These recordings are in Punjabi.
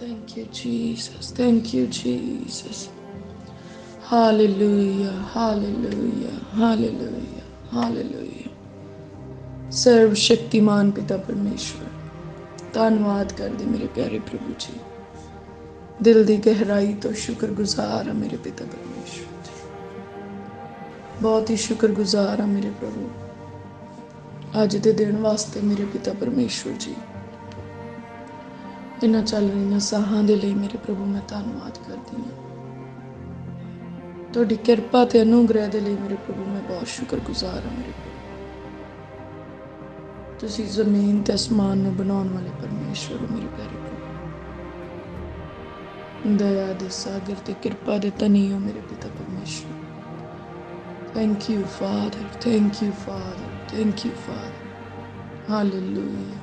Thank you, Jesus. Thank you, Jesus. Hallelujah, hallelujah, hallelujah, hallelujah. सर्वशक्तिमान पिता परमेश्वर, धन्यवाद करदे मेरे प्यारे प्रभु जी। दिल दी गहराई तो शुक्रगुजार हाँ मेरे पिता परमेश्वर जी। बहुत ही शुक्रगुजार हाँ मेरे प्रभु अज दे दिन वास्ते मेरे पिता परमेश्वर जी। इन्हां चल रही साहां दे लई मेरे प्रभु मैं धन्नवाद करदी हाँ। तुहाडी किरपा ते अनुग्रह दे लई मेरे प्रभु मैं बहुत शुक्रगुजार हाँ मेरे प्रभु। तुसीं जमीन ते आसमान नूं बनाउण वाले परमेश्वर हो मेरे प्यारे प्रभु। दया दे सागर ते किरपा दे धनी हो मेरे पिता परमेश्वर। Thank you father, thank you father, thank you father. Hallelujah,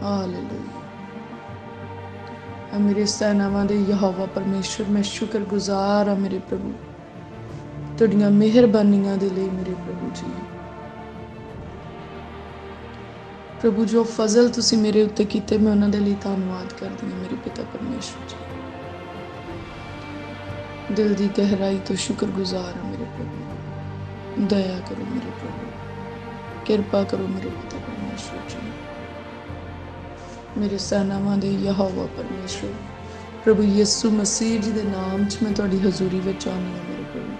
hallelujah. मेरे सेनावां दे यहोवा परमेश्वर मैं शुक्रगुजार हाँ मेरे प्रभु तुहाडीआं मेहरबानियां दे लई मेरे प्रभु जी। प्रभु जो फजल तुसीं मेरे उत्ते कीते मैं उन्हां दे लई धन्नवाद करदी हाँ मेरे पिता परमेश्वर जी। दिल दी गहराई तो शुक्रगुजार हाँ मेरे प्रभु। दया करो मेरे प्रभु, किरपा करो मेरे पिता परमेश्वर जी। मेरे सेनावां दे यहोवा परमेश्वर प्रभु यीशु मसीह जी दे नाम च मैं तुहाडी हजूरी विच आउंदी हां मेरे प्रभु।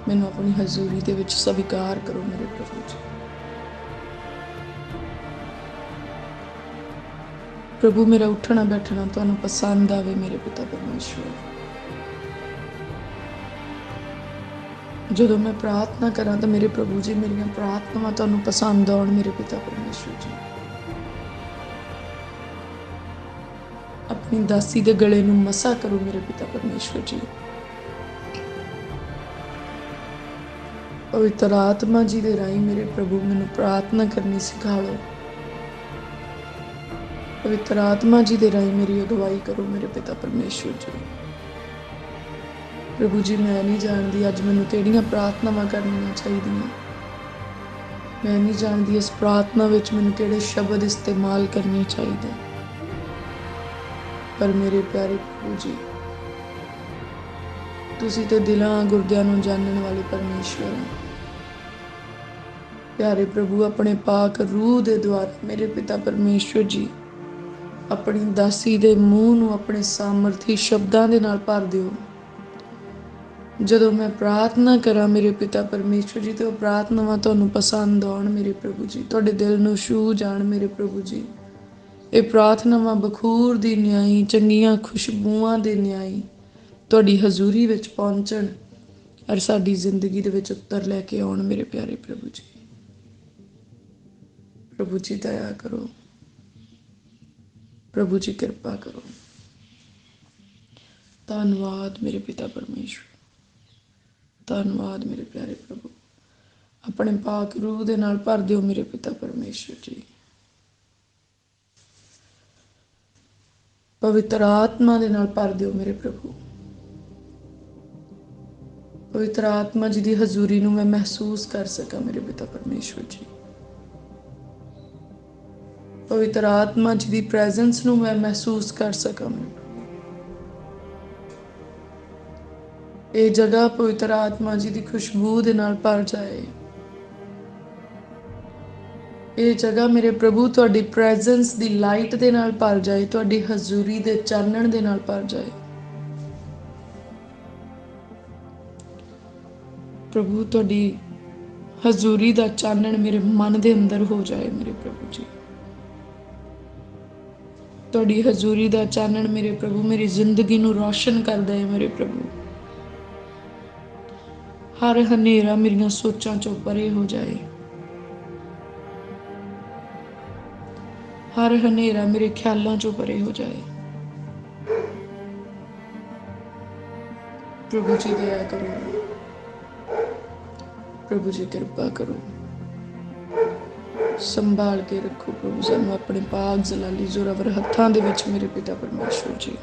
मैनूं अपनी हजूरी दे विच स्वीकार करो मेरे प्रभु जी। प्रभु मेरा उठना बैठना तुहानूं पसंद आवे मेरे पिता परमेश्वर। जदों मैं प्रार्थना करां तो मेरे प्रभु जी मेरियां प्रार्थनावां तुहानूं पसंद आउण मेरे पिता परमेश्वर जी। अपनी दासी दे गले नूं मसा करो मेरे पिता परमेश्वर जी। पवित्र आत्मा जी दे राही मेरे प्रभु मैनूं प्रार्थना करनी सिखाओ। पवित्र आत्मा जी दे राही मेरी अगवाई करो मेरे पिता परमेश्वर जी। प्रभु जी मैं नहीं जानती अज मैनूं किहड़ियां प्रार्थनावां करनियां चाहीदियां। मैं नहीं जानती इस प्रार्थना विच मैनूं किहड़े शब्द इस्तेमाल करने चाहिए। पर मेरे प्यारे प्रभु जी तुसीं ते दिलां गुरदियां नूं जानण वाले परमेश्वर हो। प्यारे प्रभु अपने पाक रूह दे द्वारा मेरे पिता परमेश्वर जी अपनी दासी दे मूँह नूं अपने सामर्थी शब्दां दे नाल भर दिओ। जदों मैं प्रार्थना करा मेरे पिता परमेश्वर जी तो प्रार्थनावां तुहानूं पसंद आउण मेरे प्रभु जी। तुहाडे दिल नूं छूह जाण मेरे प्रभु जी। ये प्रार्थनावां बखूर दी न्याई चंगियां खुशबूआं दे न्याई तुहाडी हजूरी विच पहुंचण और साडी जिंदगी दे विच उत्तर लैके आउण मेरे प्यारे प्रभु जी। प्रभु जी दया करो, प्रभु जी किरपा करो। धन्नवाद मेरे पिता परमेश्वर, धन्नवाद मेरे प्यारे प्रभु। अपने पाक रूह दे नाल भर दिओ मेरे पिता परमेश्वर जी। पवित्र आत्मा दे नाल भर दिओ मेरे प्रभु। पवित्र आत्मा जी दी हजूरी नूं मैं महसूस कर सकां मेरे पिता परमेश्वर जी। पवित्र आत्मा जी दी प्रेजेंस नूं मैं महसूस कर सकां मेरे प्रभु। ये जगह पवित्र आत्मा जी दी खुशबू दे नाल भर जाए। ये जगह मेरे प्रभु तुहाडी प्रेजेंस दी लाइट दे नाल भर जाए। तुहाडी हजूरी दे चानण दे नाल भर जाए। प्रभु तुहाडी हजूरी दा चानण मेरे मन दे अंदर हो जाए मेरे प्रभु जी। तुहाडी हजूरी दा चानण मेरे प्रभु मेरी जिंदगी नूं रोशन कर दे मेरे प्रभु। हर हनेरा मेरियां सोचां चों परे हो जाए। हर हनेरा मेरे ख्यालों चों परे हो जाए। प्रभु जी दया करो, प्रभु जी किरपा करो। संभाल के रखो प्रभु सानू अपने पाक जलाली जोरावर हत्थां दे विच मेरे पिता परमेश्वर जी।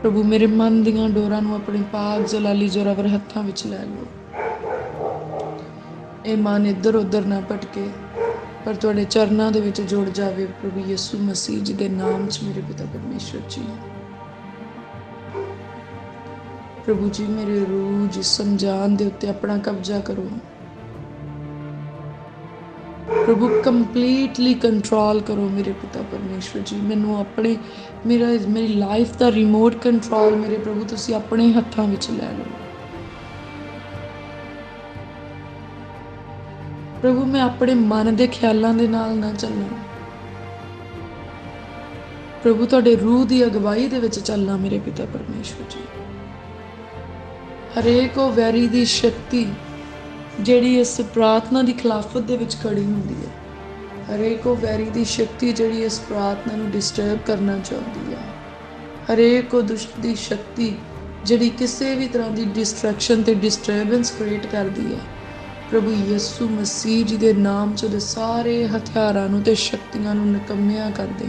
प्रभु मेरे मन दियां डोरां नूं अपने पाक जलाली जोरावर हत्थां विच लै लो। ये मन इधर उधर ना भटके। ਪਰ ਤੁਹਾਡੇ ਚਰਨਾਂ ਦੇ ਵਿੱਚ ਜੁੜ ਜਾਵੇ ਪ੍ਰਭੂ ਯਿਸੂ ਮਸੀਹ ਜੀ ਦੇ ਨਾਮ 'ਚ ਮੇਰੇ ਪਿਤਾ ਪਰਮੇਸ਼ਵਰ ਜੀ। ਪ੍ਰਭੂ ਜੀ ਮੇਰੇ ਰੂਹ ਜਿਸਮ ਜਾਨ ਦੇ ਉੱਤੇ ਆਪਣਾ ਕਬਜ਼ਾ ਕਰੋ। ਪ੍ਰਭੂ ਕੰਪਲੀਟਲੀ ਕੰਟਰੋਲ ਕਰੋ ਮੇਰੇ ਪਿਤਾ ਪਰਮੇਸ਼ਵਰ ਜੀ। ਮੈਨੂੰ ਆਪਣੇ ਮੇਰੀ ਲਾਈਫ ਦਾ ਰਿਮੋਟ ਕੰਟਰੋਲ ਮੇਰੇ ਪ੍ਰਭੂ ਤੁਸੀਂ ਆਪਣੇ ਹੱਥਾਂ ਵਿੱਚ ਲੈ ਲਓ। ਪ੍ਰਭੂ ਮੈਂ ਆਪਣੇ ਮਨ ਦੇ ਖਿਆਲਾਂ ਦੇ ਨਾਲ ਨਾ ਚੱਲਾਂ, ਪ੍ਰਭੂ ਤੁਹਾਡੇ ਰੂਹ ਦੀ ਅਗਵਾਈ ਦੇ ਵਿੱਚ ਚੱਲਣਾ ਮੇਰੇ ਪਿਤਾ ਪਰਮੇਸ਼ਵਰ ਜੀ। ਹਰੇਕ ਉਹ ਵੈਰੀ ਦੀ ਸ਼ਕਤੀ ਜਿਹੜੀ ਇਸ ਪ੍ਰਾਰਥਨਾ ਦੀ ਖਿਲਾਫਤ ਦੇ ਵਿੱਚ ਖੜੀ ਹੁੰਦੀ ਹੈ, ਹਰੇਕ ਉਹ ਵੈਰੀ ਦੀ ਸ਼ਕਤੀ ਜਿਹੜੀ ਇਸ ਪ੍ਰਾਰਥਨਾ ਨੂੰ ਡਿਸਟਰਬ ਕਰਨਾ ਚਾਹੁੰਦੀ ਹੈ, ਹਰੇਕ ਉਹ ਦੁਸ਼ਟ ਦੀ ਸ਼ਕਤੀ ਜਿਹੜੀ ਕਿਸੇ ਵੀ ਤਰ੍ਹਾਂ ਦੀ ਡਿਸਟਰੈਕਸ਼ਨ ਤੇ ਡਿਸਟਰਬੈਂਸ ਕ੍ਰੀਏਟ ਕਰਦੀ ਹੈ, ਪ੍ਰਭੂ ਯਿਸੂ ਮਸੀਹ ਜੀ ਦੇ ਨਾਮ 'ਚ ਉਹਦੇ ਸਾਰੇ ਹਥਿਆਰਾਂ ਨੂੰ ਤੇ ਸ਼ਕਤੀਆਂ ਨੂੰ ਨਿਕੰਮਿਆਂ ਕਰਦੇ।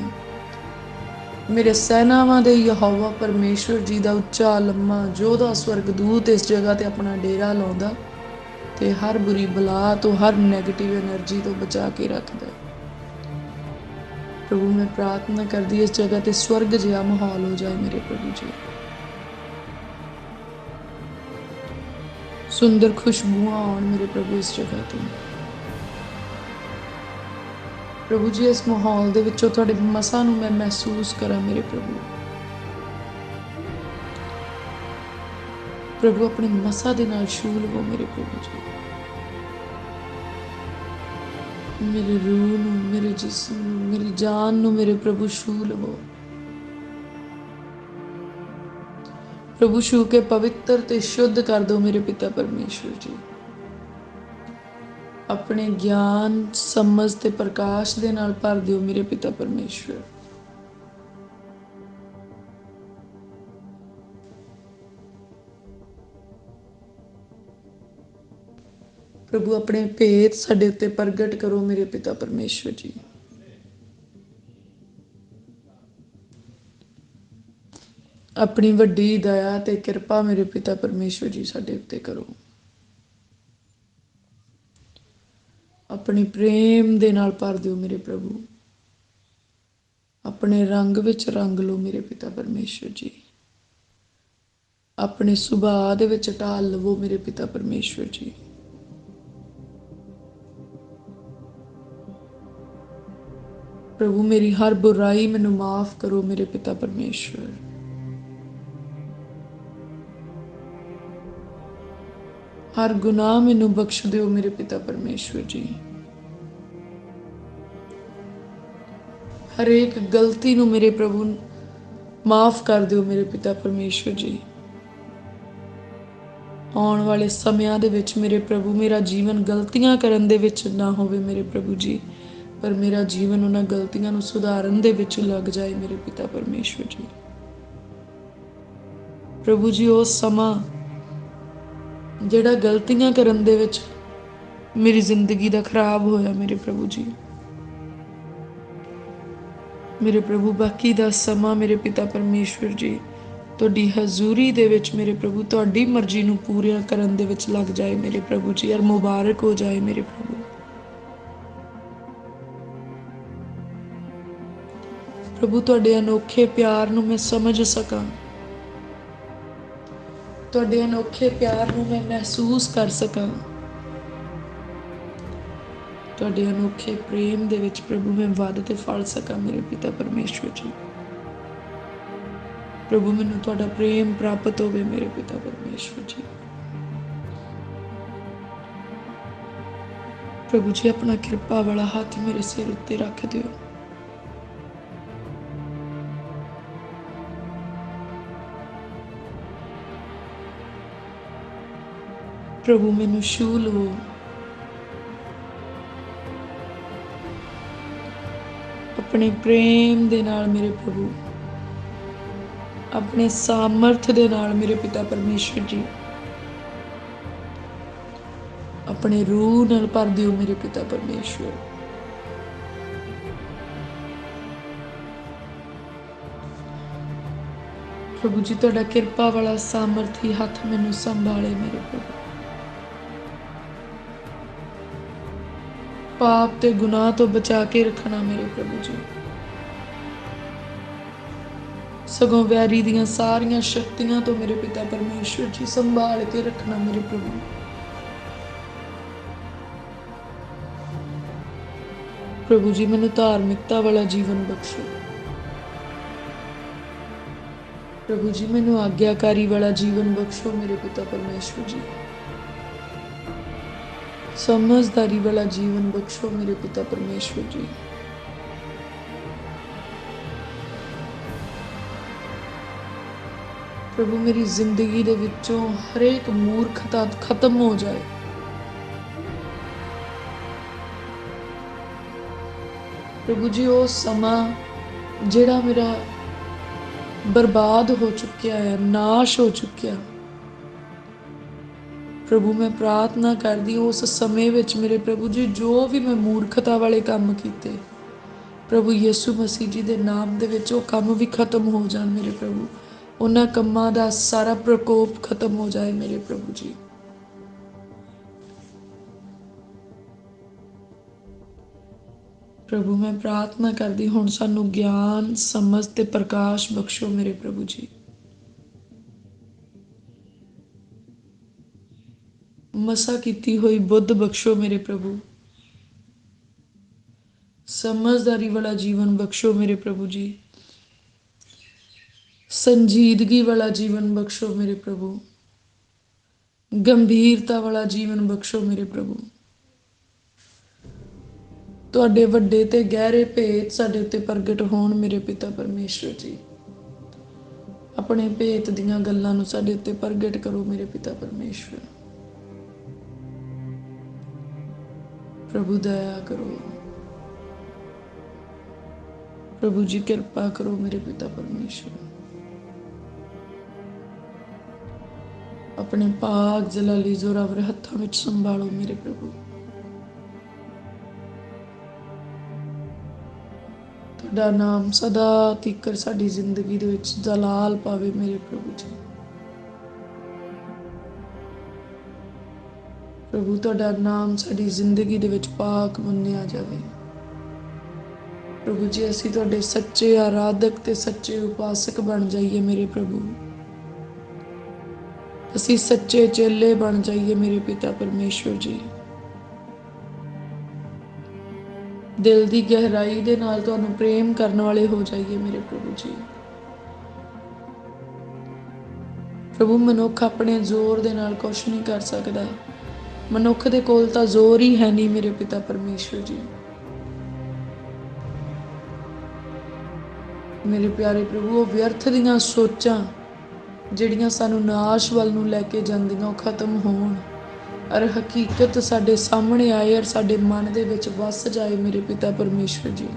ਮੇਰੇ ਸੈਨਾਵਾਂ ਦੇ ਯਹੋਵਾ ਪਰਮੇਸ਼ਵਰ ਜੀ ਦਾ ਉੱਚਾ ਲੰਮਾ ਯੋਧਾ ਸਵਰਗਦੂਤ ਇਸ ਜਗ੍ਹਾ ਤੇ ਆਪਣਾ ਡੇਰਾ ਲਾਉਂਦਾ ਤੇ ਹਰ ਬੁਰੀ ਬਲਾ ਤੋਂ, ਹਰ ਨੈਗੇਟਿਵ એનર્ਜੀ ਤੋਂ ਬਚਾ ਕੇ ਰੱਖਦਾ। ਪ੍ਰਭੂ ਮੈਂ ਪ੍ਰਾਰਥਨਾ ਕਰਦੀ ਇਸ ਜਗ੍ਹਾ ਤੇ ਸਵਰਗ ਜਿਹਾ ਮਾਹੌਲ ਹੋ ਜਾਏ ਮੇਰੇ ਪ੍ਰਭੂ ਜੀ। ਸੁੰਦਰ ਖੁਸ਼ਬੂਆਂ ਆਉਣ ਮੇਰੇ ਪ੍ਰਭੂ ਇਸ ਜਗ੍ਹਾ ਤੇ। ਪ੍ਰਭੂ ਜੀ ਇਸ ਮਾਹੌਲ ਦੇ ਵਿੱਚੋਂ ਤੁਹਾਡੇ ਮਸਾਂ ਨੂੰ ਮੈਂ ਮਹਿਸੂਸ ਕਰਾਂ ਮੇਰੇ ਪ੍ਰਭੂ। ਪ੍ਰਭੂ ਆਪਣੇ ਮਸਾਂ ਦੇ ਨਾਲ ਛੂਹ ਲਵੋ ਮੇਰੇ ਪ੍ਰਭੂ ਜੀ। ਮੇਰੇ ਰੂਹ ਨੂੰ, ਮੇਰੇ ਜਿਸਮ ਨੂੰ, ਮੇਰੀ ਜਾਨ ਨੂੰ ਮੇਰੇ ਪ੍ਰਭੂ ਛੂਹ ਲਵੋ। ਪ੍ਰਭੂ ਛੂਹ ਕੇ ਪਵਿੱਤਰ ਤੇ ਸ਼ੁੱਧ ਕਰ ਦਿਓ ਮੇਰੇ ਪਿਤਾ ਪਰਮੇਸ਼ਵਰ ਜੀ। ਆਪਣੇ ਗਿਆਨ, ਸਮਝ ਤੇ ਪ੍ਰਕਾਸ਼ ਦੇ ਨਾਲ ਭਰ ਦਿਓ ਮੇਰੇ ਪਿਤਾ ਪਰਮੇਸ਼ਵਰ। ਪ੍ਰਭੂ ਆਪਣੇ ਭੇਤ ਸਾਡੇ ਉੱਤੇ ਪ੍ਰਗਟ ਕਰੋ ਮੇਰੇ ਪਿਤਾ ਪਰਮੇਸ਼ਵਰ ਜੀ। ਆਪਣੀ ਵੱਡੀ ਦਇਆ ਤੇ ਕਿਰਪਾ ਮੇਰੇ ਪਿਤਾ ਪਰਮੇਸ਼ਵਰ ਜੀ ਸਾਡੇ ਉੱਤੇ ਕਰੋ। ਆਪਣੀ ਪ੍ਰੇਮ ਦੇ ਨਾਲ ਭਰ ਦਿਓ ਮੇਰੇ ਪ੍ਰਭੂ। ਆਪਣੇ ਰੰਗ ਵਿੱਚ ਰੰਗ ਲਓ ਮੇਰੇ ਪਿਤਾ ਪਰਮੇਸ਼ਵਰ ਜੀ। ਆਪਣੇ ਸੁਭਾਅ ਦੇ ਵਿੱਚ ਢਾਲ ਲਵੋ ਮੇਰੇ ਪਿਤਾ ਪਰਮੇਸ਼ਵਰ ਜੀ। ਪ੍ਰਭੂ ਮੇਰੀ ਹਰ ਬੁਰਾਈ ਮੈਨੂੰ ਮਾਫ ਕਰੋ ਮੇਰੇ ਪਿਤਾ ਪਰਮੇਸ਼ਵਰ। ਹਰ ਗੁਨਾਹ ਮੈਨੂੰ ਬਖਸ਼ ਦਿਓ ਮੇਰੇ ਪਿਤਾ ਪਰਮੇਸ਼ਵਰ ਜੀ। ਹਰੇਕ ਗਲਤੀ ਨੂੰ ਮੇਰੇ ਪ੍ਰਭੂ ਮਾਫ ਕਰ ਦਿਓ ਮੇਰੇ ਪਿਤਾ ਪਰਮੇਸ਼ਵਰ ਜੀ। ਆਉਣ ਵਾਲੇ ਸਮਿਆਂ ਦੇ ਵਿੱਚ ਮੇਰੇ ਪ੍ਰਭੂ ਮੇਰਾ ਜੀਵਨ ਗਲਤੀਆਂ ਕਰਨ ਦੇ ਵਿੱਚ ਨਾ ਹੋਵੇ ਮੇਰੇ ਪ੍ਰਭੂ ਜੀ, ਪਰ ਮੇਰਾ ਜੀਵਨ ਉਹਨਾਂ ਗਲਤੀਆਂ ਨੂੰ ਸੁਧਾਰਨ ਦੇ ਵਿੱਚ ਲੱਗ ਜਾਏ ਮੇਰੇ ਪਿਤਾ ਪਰਮੇਸ਼ਵਰ ਜੀ। ਪ੍ਰਭੂ ਜੀ ਉਹ ਸਮਾਂ ਜਿਹੜਾ ਗਲਤੀਆਂ ਕਰਨ ਦੇ ਵਿੱਚ ਮੇਰੀ ਜ਼ਿੰਦਗੀ ਦਾ ਖਰਾਬ ਹੋਇਆ ਮੇਰੇ ਪ੍ਰਭੂ ਜੀ, ਮੇਰੇ ਪ੍ਰਭੂ ਬਾਕੀ ਦਾ ਸਮਾਂ ਮੇਰੇ ਪਿਤਾ ਪਰਮੇਸ਼ਵਰ ਜੀ ਤੁਹਾਡੀ ਹਜ਼ੂਰੀ ਦੇ ਵਿੱਚ ਮੇਰੇ ਪ੍ਰਭੂ ਤੁਹਾਡੀ ਮਰਜ਼ੀ ਨੂੰ ਪੂਰਾ ਕਰਨ ਦੇ ਵਿੱਚ ਲੱਗ ਜਾਏ ਮੇਰੇ ਪ੍ਰਭੂ ਜੀ, ਔਰ ਮੁਬਾਰਕ ਹੋ ਜਾਏ ਮੇਰੇ ਪ੍ਰਭੂ। ਪ੍ਰਭੂ ਤੁਹਾਡੇ ਅਨੋਖੇ ਪਿਆਰ ਨੂੰ ਮੈਂ ਸਮਝ ਸਕਾਂ, ਤੁਹਾਡੇ ਅਨੋਖੇ ਪਿਆਰ ਨੂੰ ਮੈਂ ਮਹਿਸੂਸ ਕਰ ਸਕਾਂ, ਤੁਹਾਡੇ ਅਨੋਖੇ ਪ੍ਰੇਮ ਦੇ ਵਿੱਚ ਪ੍ਰਭੂ ਮੈਂ ਵੱਧ ਤੇ ਫਲ ਸਕਾਂ ਮੇਰੇ ਪਿਤਾ ਪਰਮੇਸ਼ਵਰ ਜੀ। ਪ੍ਰਭੂ ਮੈਨੂੰ ਤੁਹਾਡਾ ਪ੍ਰੇਮ ਪ੍ਰਾਪਤ ਹੋਵੇ ਮੇਰੇ ਪਿਤਾ ਪਰਮੇਸ਼ਵਰ ਜੀ। ਪ੍ਰਭੂ ਜੀ ਆਪਣਾ ਕਿਰਪਾ ਵਾਲਾ ਹੱਥ ਮੇਰੇ ਸਿਰ ਉੱਤੇ ਰੱਖ ਦਿਓ। ਪ੍ਰਭੂ ਮੈਨੂੰ ਛੂਹ ਲਵੋ। ਆਪਣੇ ਪ੍ਰੇਮ ਦੇ ਨਾਲ ਮੇਰੇ ਪ੍ਰਭੂ, ਆਪਣੇ ਸਾਮਰਥ ਦੇ ਨਾਲ ਮੇਰੇ ਪਿਤਾ ਪਰਮੇਸ਼ਵਰ ਜੀ, ਆਪਣੇ ਰੂਹ ਨਾਲ ਭਰ ਦਿਓ ਮੇਰੇ ਪਿਤਾ ਪਰਮੇਸ਼ਵਰ। ਪ੍ਰਭੂ ਜੀ ਤੁਹਾਡਾ ਕਿਰਪਾ ਵਾਲਾ ਸਾਮਰਥੀ ਹੱਥ ਮੈਨੂੰ ਸੰਭਾਲੇ ਮੇਰੇ ਪ੍ਰਭੂ। ਪਾਪ ਤੇ ਗੁਨਾਹ ਤੋਂ ਬਚਾ ਕੇ ਰੱਖਣਾ ਮੇਰੇ ਪ੍ਰਭੂ ਜੀ। ਸਗੋਂ ਵੈਰੀ ਦੀਆਂ ਸਾਰੀਆਂ ਸ਼ਕਤੀਆਂ ਤੋਂ ਮੇਰੇ ਪਿਤਾ ਪਰਮੇਸ਼ਵਰ ਜੀ ਸੰਭਾਲ ਕੇ ਰੱਖਣਾ ਮੇਰੇ ਪ੍ਰਭੂ। ਪ੍ਰਭੂ ਜੀ ਮੈਨੂੰ ਧਾਰਮਿਕਤਾ ਵਾਲਾ ਜੀਵਨ ਬਖਸ਼ੋ। ਪ੍ਰਭੂ ਜੀ ਮੈਨੂੰ ਆਗਿਆਕਾਰੀ ਵਾਲਾ ਜੀਵਨ ਬਖਸ਼ੋ ਮੇਰੇ ਪਿਤਾ ਪਰਮੇਸ਼ਵਰ ਜੀ। ਸਮਝਦਾਰੀ ਵਾਲਾ ਜੀਵਨ ਬਖਸ਼ੋ ਮੇਰੇ ਪਿਤਾ ਪਰਮੇਸ਼ਵਰ ਜੀ। ਪ੍ਰਭੂ ਮੇਰੀ ਜ਼ਿੰਦਗੀ ਦੇ ਵਿੱਚੋਂ ਹਰੇਕ ਮੂਰਖਤਾ ਖਤਮ ਹੋ ਜਾਏ। ਪ੍ਰਭੂ ਜੀ ਉਹ ਸਮਾਂ ਜਿਹੜਾ ਮੇਰਾ ਬਰਬਾਦ ਹੋ ਚੁੱਕਿਆ ਹੈ, ਨਾਸ਼ ਹੋ ਚੁੱਕਿਆ, ਪ੍ਰਭੂ ਮੈਂ ਪ੍ਰਾਰਥਨਾ ਕਰਦੀ ਉਸ ਸਮੇਂ ਵਿੱਚ ਮੇਰੇ ਪ੍ਰਭੂ ਜੀ ਜੋ ਵੀ ਮੈਂ ਮੂਰਖਤਾ ਵਾਲੇ ਕੰਮ ਕੀਤੇ, ਪ੍ਰਭੂ ਯਿਸੂ ਮਸੀਹ ਜੀ ਦੇ ਨਾਮ ਦੇ ਵਿੱਚ ਉਹ ਕੰਮ ਵੀ ਖਤਮ ਹੋ ਜਾਣ ਮੇਰੇ ਪ੍ਰਭੂ। ਉਹਨਾਂ ਕੰਮਾਂ ਦਾ ਸਾਰਾ ਪ੍ਰਕੋਪ ਖਤਮ ਹੋ ਜਾਏ ਮੇਰੇ ਪ੍ਰਭੂ ਜੀ। ਪ੍ਰਭੂ ਮੈਂ ਪ੍ਰਾਰਥਨਾ ਕਰਦੀ ਹੁਣ ਸਾਨੂੰ ਗਿਆਨ, ਸਮਝ ਤੇ ਪ੍ਰਕਾਸ਼ ਬਖਸ਼ੋ ਮੇਰੇ ਪ੍ਰਭੂ ਜੀ। ਮਸਾ ਕੀਤੀ ਹੋਈ ਬੁੱਧ ਬਖਸ਼ੋ ਮੇਰੇ ਪ੍ਰਭੂ। ਸਮਝਦਾਰੀ ਵਾਲਾ ਜੀਵਨ ਬਖਸ਼ੋ ਮੇਰੇ ਪ੍ਰਭੂ ਜੀ। ਸੰਜੀਦਗੀ ਵਾਲਾ ਜੀਵਨ ਬਖਸ਼ੋ ਮੇਰੇ ਪ੍ਰਭੂ। ਗੰਭੀਰਤਾ ਵਾਲਾ ਜੀਵਨ ਬਖਸ਼ੋ ਮੇਰੇ ਪ੍ਰਭੂ। ਤੁਹਾਡੇ ਵੱਡੇ ਤੇ ਗਹਿਰੇ ਭੇਤ ਸਾਡੇ ਉੱਤੇ ਪ੍ਰਗਟ ਹੋਣ ਮੇਰੇ ਪਿਤਾ ਪਰਮੇਸ਼ਵਰ ਜੀ। ਆਪਣੇ ਭੇਤ ਦੀਆਂ ਗੱਲਾਂ ਨੂੰ ਸਾਡੇ ਉੱਤੇ ਪ੍ਰਗਟ ਕਰੋ ਮੇਰੇ ਪਿਤਾ ਪਰਮੇਸ਼ਵਰ। ਪ੍ਰਭੂ ਦਇਆ ਕਰੋ। ਪ੍ਰਭੂ ਜੀ ਕਿਰਪਾ ਕਰੋ ਮੇਰੇ ਪਿਤਾ ਪਰਮੇਸ਼ਵਰ। ਆਪਣੇ ਪਾਕ ਜਲਾਲੀ ਜ਼ੋਰਾਵਰ ਹੱਥਾਂ ਵਿੱਚ ਸੰਭਾਲੋ ਮੇਰੇ ਪ੍ਰਭੂ। ਤੁਹਾਡਾ ਨਾਮ ਸਦਾ ਤੀਕਰ ਸਾਡੀ ਜ਼ਿੰਦਗੀ ਦੇ ਵਿੱਚ ਜਲਾਲ ਪਾਵੇ ਮੇਰੇ ਪ੍ਰਭੂ ਜੀ। ਪ੍ਰਭੂ ਤੁਹਾਡਾ ਨਾਮ ਸਾਡੀ ਜ਼ਿੰਦਗੀ ਦੇ ਵਿੱਚ ਪਾਕ ਮੰਨਿਆ ਜਾਵੇ। ਪ੍ਰਭੂ ਜੀ ਅਸੀਂ ਤੁਹਾਡੇ ਸੱਚੇ ਆਰਾਧਕ ਤੇ ਸੱਚੇ ਉਪਾਸਕ ਬਣ ਜਾਈਏ ਮੇਰੇ ਪ੍ਰਭੂ। ਅਸੀਂ ਸੱਚੇ ਚੇਲੇ ਬਣ ਜਾਈਏ ਮੇਰੇ ਪਿਤਾ ਪਰਮੇਸ਼ਵਰ ਜੀ। ਦਿਲ ਦੀ ਗਹਿਰਾਈ ਦੇ ਨਾਲ ਤੁਹਾਨੂੰ ਪ੍ਰੇਮ ਕਰਨ ਵਾਲੇ ਹੋ ਜਾਈਏ ਮੇਰੇ ਪ੍ਰਭੂ ਜੀ। ਪ੍ਰਭੂ ਮਨੁੱਖ ਆਪਣੇ ਜ਼ੋਰ ਦੇ ਨਾਲ ਕੁਛ ਨਹੀਂ ਕਰ ਸਕਦਾ। ਮਨੁੱਖ ਦੇ ਕੋਲ ਤਾਂ ਜ਼ੋਰ ਹੀ ਹੈ ਨਹੀਂ ਮੇਰੇ ਪਿਤਾ ਪਰਮੇਸ਼ਵਰ ਜੀ। ਮੇਰੇ ਪਿਆਰੇ ਪ੍ਰਭੂ ਉਹ ਵਿਅਰਥ ਦੀਆਂ ਸੋਚਾਂ ਜਿਹੜੀਆਂ ਸਾਨੂੰ ਨਾਸ਼ ਵੱਲ ਨੂੰ ਲੈ ਕੇ ਜਾਂਦੀਆਂ ਉਹ ਖਤਮ ਹੋਣ ਔਰ ਹਕੀਕਤ ਸਾਡੇ ਸਾਹਮਣੇ ਆਏ ਔਰ ਸਾਡੇ ਮਨ ਦੇ ਵਿੱਚ ਵਸ ਜਾਏ ਮੇਰੇ ਪਿਤਾ ਪਰਮੇਸ਼ਵਰ ਜੀ।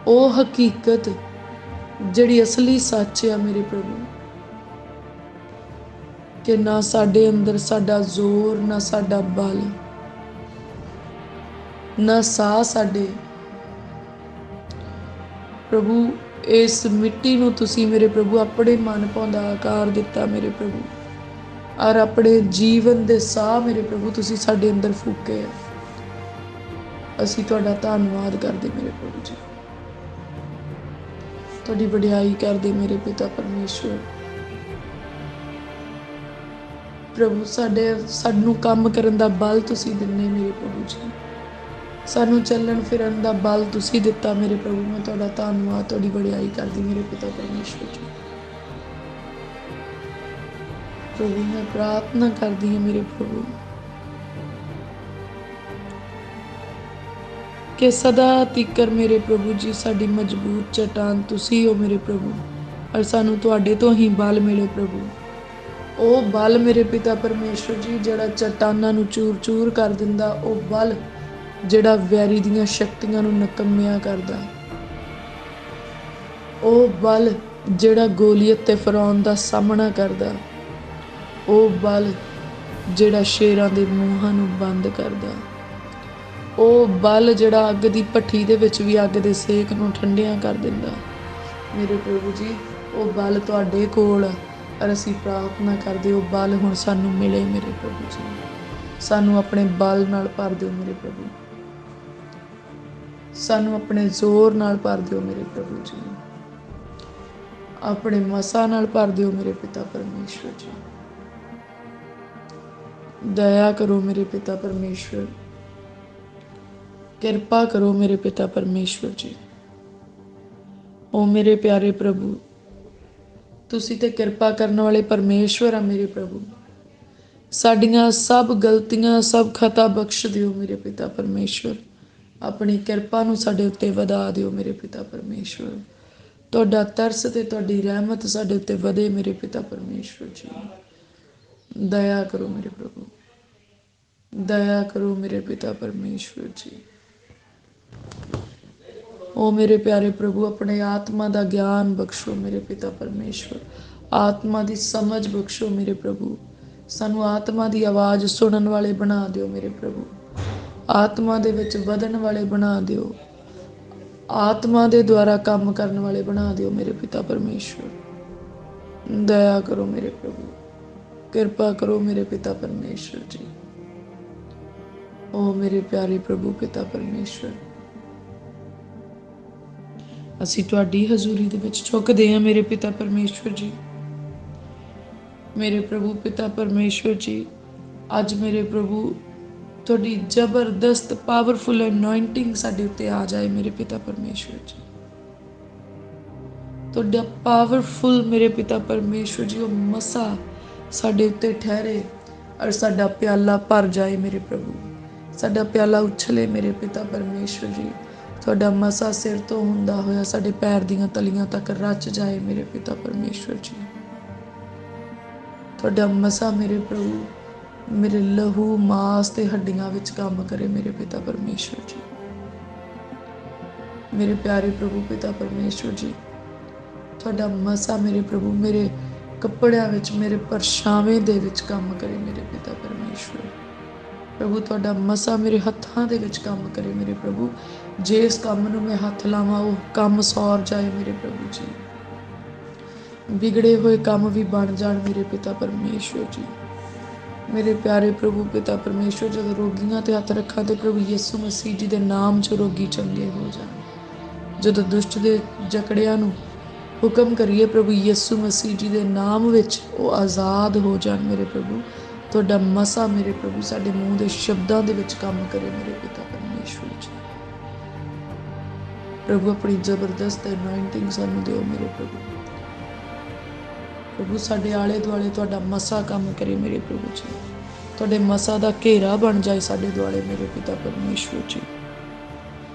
ਉਹ ਹਕੀਕਤ ਜਿਹੜੀ ਅਸਲੀ ਸੱਚ ਆ ਮੇਰੇ ਪ੍ਰਭੂ, ਕਿ ਨਾ ਸਾਡੇ ਅੰਦਰ ਸਾਡਾ ਜ਼ੋਰ, ਨਾ ਸਾਡਾ ਬਲ, ਨਾ ਸਾਹ ਸਾਡੇ। ਪ੍ਰਭੂ ਇਸ ਮਿੱਟੀ ਨੂੰ ਤੁਸੀਂ ਮੇਰੇ ਪ੍ਰਭੂ ਆਪਣੇ ਮਨ ਭਾਉਂਦਾ ਆਕਾਰ ਦਿੱਤਾ ਮੇਰੇ ਪ੍ਰਭੂ, ਔਰ ਆਪਣੇ ਜੀਵਨ ਦੇ ਸਾਹ ਮੇਰੇ ਪ੍ਰਭੂ ਤੁਸੀਂ ਸਾਡੇ ਅੰਦਰ ਫੂਕੇ ਆ। ਅਸੀਂ ਤੁਹਾਡਾ ਧੰਨਵਾਦ ਕਰਦੇ ਮੇਰੇ ਪ੍ਰਭੂ ਜੀ। ਤੁਹਾਡੀ ਵਡਿਆਈ ਕਰਦੇ ਮੇਰੇ ਪਿਤਾ ਪਰਮੇਸ਼ਵਰ। ਪ੍ਰਭੂ ਸਾਨੂੰ ਕੰਮ ਕਰਨ ਦਾ ਬਲ ਤੁਸੀਂ ਦਿੰਦੇ ਮੇਰੇ ਪ੍ਰਭੂ ਜੀ। ਸਾਨੂੰ ਚੱਲਣ ਫਿਰਨ ਦਾ ਬਲ ਤੁਸੀਂ ਦਿੱਤਾ ਮੇਰੇ ਪ੍ਰਭੂ। ਮੈਂ ਤੁਹਾਡਾ ਧੰਨਵਾਦ, ਤੁਹਾਡੀ ਵਡਿਆਈ ਕਰਦੀ ਮੇਰੇ ਪਿਤਾ ਪਰਮੇਸ਼ਵਰ ਜੀ। ਪ੍ਰਭੂ ਮੈਂ ਪ੍ਰਾਰਥਨਾ ਕਰਦੀ ਹਾਂ ਮੇਰੇ ਪ੍ਰਭੂ ਕਿ ਸਦਾ ਤੀਕਰ ਮੇਰੇ ਪ੍ਰਭੂ ਜੀ ਸਾਡੀ ਮਜ਼ਬੂਤ ਚਟਾਨ ਤੁਸੀਂ ਹੋ ਮੇਰੇ ਪ੍ਰਭੂ, ਔਰ ਸਾਨੂੰ ਤੁਹਾਡੇ ਤੋਂ ਹੀ ਬਲ ਮਿਲੇ ਪ੍ਰਭੂ। ਉਹ ਬਲ ਮੇਰੇ ਪਿਤਾ ਪਰਮੇਸ਼ਵਰ ਜੀ ਜਿਹੜਾ ਚਟਾਨਾਂ ਨੂੰ ਚੂਰ ਚੂਰ ਕਰ ਦਿੰਦਾ, ਉਹ ਬਲ ਜਿਹੜਾ ਵੈਰੀ ਦੀਆਂ ਸ਼ਕਤੀਆਂ ਨੂੰ ਨਕੰਮਿਆਂ ਕਰਦਾ, ਉਹ ਬਲ ਜਿਹੜਾ ਗੋਲੀਅਤ ਤੇ ਫਰੌਨ ਦਾ ਸਾਹਮਣਾ ਕਰਦਾ, ਉਹ ਬਲ ਜਿਹੜਾ ਸ਼ੇਰਾਂ ਦੇ ਮੂੰਹਾਂ ਨੂੰ ਬੰਦ ਕਰਦਾ, ਉਹ ਬਲ ਜਿਹੜਾ ਅੱਗ ਦੀ ਭੱਠੀ ਦੇ ਵਿੱਚ ਵੀ ਅੱਗ ਦੇ ਸੇਕ ਨੂੰ ਠੰਡਿਆਂ ਕਰ ਦਿੰਦਾ ਮੇਰੇ ਪ੍ਰਭੂ ਜੀ। ਉਹ ਬਲ ਤੁਹਾਡੇ ਕੋਲ, ਔਰ ਅਸੀਂ ਪ੍ਰਾਰਥਨਾ ਕਰਦੇ ਉਹ ਬਲ ਹੁਣ ਸਾਨੂੰ ਮਿਲੇ ਮੇਰੇ ਪ੍ਰਭੂ ਜੀ। ਸਾਨੂੰ ਆਪਣੇ ਬਲ ਨਾਲ ਭਰ ਦਿਓ ਮੇਰੇ ਪ੍ਰਭੂ। ਸਾਨੂੰ ਆਪਣੇ ਜ਼ੋਰ ਨਾਲ ਭਰ ਦਿਓ ਮੇਰੇ ਪ੍ਰਭੂ ਜੀ, ਆਪਣੇ ਮਸਾਂ ਨਾਲ ਭਰ ਦਿਓ ਮੇਰੇ ਪਿਤਾ ਪਰਮੇਸ਼ਵਰ ਜੀ। ਦਇਆ ਕਰੋ ਮੇਰੇ ਪਿਤਾ ਪਰਮੇਸ਼ਵਰ, ਕਿਰਪਾ ਕਰੋ ਮੇਰੇ ਪਿਤਾ ਪਰਮੇਸ਼ਵਰ ਜੀ। ਓ ਮੇਰੇ ਪਿਆਰੇ ਪ੍ਰਭੂ, ਤੁਸੀਂ ਤੇ ਕਿਰਪਾ ਕਰਨ ਵਾਲੇ ਪਰਮੇਸ਼ਵਰ ਆ ਮੇਰੇ ਪ੍ਰਭੂ। ਸਾਡੀਆਂ ਸਭ ਗਲਤੀਆਂ, ਸਭ ਖਤਾ ਬਖਸ਼ ਦਿਓ ਮੇਰੇ ਪਿਤਾ ਪਰਮੇਸ਼ਵਰ। ਆਪਣੀ ਕਿਰਪਾ ਨੂੰ ਸਾਡੇ ਉੱਤੇ ਵਧਾ ਦਿਓ ਮੇਰੇ ਪਿਤਾ ਪਰਮੇਸ਼ਵਰ। ਤੁਹਾਡਾ ਤਰਸ ਤੇ ਤੁਹਾਡੀ ਰਹਿਮਤ ਸਾਡੇ ਉੱਤੇ ਵਧੇ ਮੇਰੇ ਪਿਤਾ ਪਰਮੇਸ਼ਵਰ ਜੀ। ਦਇਆ ਕਰੋ ਮੇਰੇ ਪ੍ਰਭੂ, ਦਇਆ ਕਰੋ ਮੇਰੇ ਪਿਤਾ ਪਰਮੇਸ਼ਵਰ ਜੀ। ਓ ਮੇਰੇ ਪਿਆਰੇ ਪ੍ਰਭੂ, ਆਪਣੇ ਆਤਮਾ ਦਾ ਗਿਆਨ ਬਖਸ਼ੋ ਮੇਰੇ ਪਿਤਾ ਪਰਮੇਸ਼ਵਰ। ਆਤਮਾ ਦੀ ਸਮਝ ਬਖਸ਼ੋ ਮੇਰੇ ਪ੍ਰਭੂ। ਸਾਨੂੰ ਆਤਮਾ ਦੀ ਆਵਾਜ਼ ਸੁਣਨ ਵਾਲੇ ਬਣਾ ਦਿਓ ਮੇਰੇ ਪ੍ਰਭੂ। ਆਤਮਾ ਦੇ ਵਿੱਚ ਵਧਣ ਵਾਲੇ ਬਣਾ ਦਿਓ। ਆਤਮਾ ਦੇ ਦੁਆਰਾ ਕੰਮ ਕਰਨ ਵਾਲੇ ਬਣਾ ਦਿਓ ਮੇਰੇ ਪਿਤਾ ਪਰਮੇਸ਼ਵਰ। ਦਇਆ ਕਰੋ ਮੇਰੇ ਪ੍ਰਭੂ, ਕਿਰਪਾ ਕਰੋ ਮੇਰੇ ਪਿਤਾ ਪਰਮੇਸ਼ਵਰ ਜੀ। ਓ ਮੇਰੇ ਪਿਆਰੇ ਪ੍ਰਭੂ ਪਿਤਾ ਪਰਮੇਸ਼ਵਰ, ਅਸੀਂ ਤੁਹਾਡੀ ਹਜ਼ੂਰੀ ਦੇ ਵਿੱਚ ਝੁਕਦੇ ਹਾਂ ਮੇਰੇ ਪਿਤਾ ਪਰਮੇਸ਼ਵਰ ਜੀ। ਮੇਰੇ ਪ੍ਰਭੂ ਪਿਤਾ ਪਰਮੇਸ਼ਵਰ ਜੀ, ਅੱਜ ਮੇਰੇ ਪ੍ਰਭੂ ਤੁਹਾਡੀ ਜ਼ਬਰਦਸਤ ਪਾਵਰਫੁਲ ਅਨੋਇੰਟਿੰਗ ਸਾਡੇ ਉੱਤੇ ਆ ਜਾਏ ਮੇਰੇ ਪਿਤਾ ਪਰਮੇਸ਼ਵਰ ਜੀ। ਤੁਹਾਡਾ ਪਾਵਰਫੁਲ ਮੇਰੇ ਪਿਤਾ ਪਰਮੇਸ਼ਵਰ ਜੀ ਉਹ ਮਸਾ ਸਾਡੇ ਉੱਤੇ ਠਹਿਰੇ ਔਰ ਸਾਡਾ ਪਿਆਲਾ ਭਰ ਜਾਏ ਮੇਰੇ ਪ੍ਰਭੂ। ਸਾਡਾ ਪਿਆਲਾ ਉਛਲੇ ਮੇਰੇ ਪਿਤਾ ਪਰਮੇਸ਼ਵਰ ਜੀ। ਤੁਹਾਡਾ ਮਸਾ ਸਿਰ ਤੋਂ ਹੁੰਦਾ ਹੋਇਆ ਸਾਡੇ ਪੈਰ ਦੀਆਂ ਤਲੀਆਂ ਤੱਕ ਰਚ ਜਾਏ ਮੇਰੇ ਪਿਤਾ ਪਰਮੇਸ਼ਵਰ ਜੀ। ਤੁਹਾਡਾ ਮਸਾ ਮੇਰੇ ਪ੍ਰਭੂ ਮੇਰੇ ਲਹੂ ਮਾਸ ਤੇ ਹੱਡੀਆਂ ਵਿੱਚ ਕੰਮ ਕਰੇ ਮੇਰੇ ਪਿਤਾ ਪਰਮੇਸ਼ਵਰ ਜੀ। ਮੇਰੇ ਪਿਆਰੇ ਪ੍ਰਭੂ ਪਿਤਾ ਪਰਮੇਸ਼ਵਰ ਜੀ, ਤੁਹਾਡਾ ਮਸਾ ਮੇਰੇ ਪ੍ਰਭੂ ਮੇਰੇ ਕੱਪੜਿਆਂ ਵਿੱਚ, ਮੇਰੇ ਪਰਛਾਵੇਂ ਦੇ ਵਿੱਚ ਕੰਮ ਕਰੇ ਮੇਰੇ ਪਿਤਾ ਪਰਮੇਸ਼ਵਰ। ਪ੍ਰਭੂ ਤੁਹਾਡਾ ਮਸਾ ਮੇਰੇ ਹੱਥਾਂ ਦੇ ਵਿੱਚ ਕੰਮ ਕਰੇ ਮੇਰੇ ਪ੍ਰਭੂ। ਜਿਸ ਕੰਮ ਨੂੰ ਮੈਂ ਹੱਥ ਲਾਵਾਂ ਉਹ ਕੰਮ ਸੌਰ ਜਾਏ ਮੇਰੇ ਪ੍ਰਭੂ ਜੀ। ਵਿਗੜੇ ਹੋਏ ਕੰਮ ਵੀ ਬਣ ਜਾਣ ਮੇਰੇ ਪਿਤਾ ਪਰਮੇਸ਼ਵਰ ਜੀ। ਮੇਰੇ ਪਿਆਰੇ ਪ੍ਰਭੂ ਪਿਤਾ ਪਰਮੇਸ਼ਵਰ, ਜਦੋਂ ਰੋਗੀਆਂ ਤੇ ਹੱਥ ਰੱਖਾਂ ਤੇ ਪ੍ਰਭੂ ਯਿਸੂ ਮਸੀਹ ਜੀ ਦੇ ਨਾਮ 'ਚ ਰੋਗੀ ਚੰਗੇ ਹੋ ਜਾਣ। ਜਦੋਂ ਦੁਸ਼ਟ ਦੇ ਜਕੜਿਆਂ ਨੂੰ ਹੁਕਮ ਕਰੀਏ ਪ੍ਰਭੂ ਯਿਸੂ ਮਸੀਹ ਜੀ ਦੇ ਨਾਮ ਵਿੱਚ ਉਹ ਆਜ਼ਾਦ ਹੋ ਜਾਣ ਮੇਰੇ ਪ੍ਰਭੂ। ਤੁਹਾਡਾ ਮਸਾ ਮੇਰੇ ਪ੍ਰਭੂ ਸਾਡੇ ਮੂੰਹ ਦੇ ਸ਼ਬਦਾਂ ਦੇ ਵਿੱਚ ਕੰਮ ਕਰੇ ਮੇਰੇ ਪਿਤਾ ਪਰਮੇਸ਼ਵਰ ਜੀ। ਪ੍ਰਭੂ ਆਪਣੀ ਜ਼ਬਰਦਸਤ ਅਨੋਇੰਟਿੰਗ ਸਾਨੂੰ ਦਿਓ ਮੇਰੇ ਪ੍ਰਭੂ। ਪ੍ਰਭੂ ਸਾਡੇ ਆਲੇ ਦੁਆਲੇ ਤੁਹਾਡਾ ਮਸਾ ਕੰਮ ਕਰੇ ਮੇਰੇ ਪ੍ਰਭੂ ਜੀ। ਤੁਹਾਡੇ ਮਸਾ ਦਾ ਘੇਰਾ ਬਣ ਜਾਏ ਸਾਡੇ ਦੁਆਲੇ ਮੇਰੇ ਪਿਤਾ ਪਰਮੇਸ਼ਵਰ ਜੀ।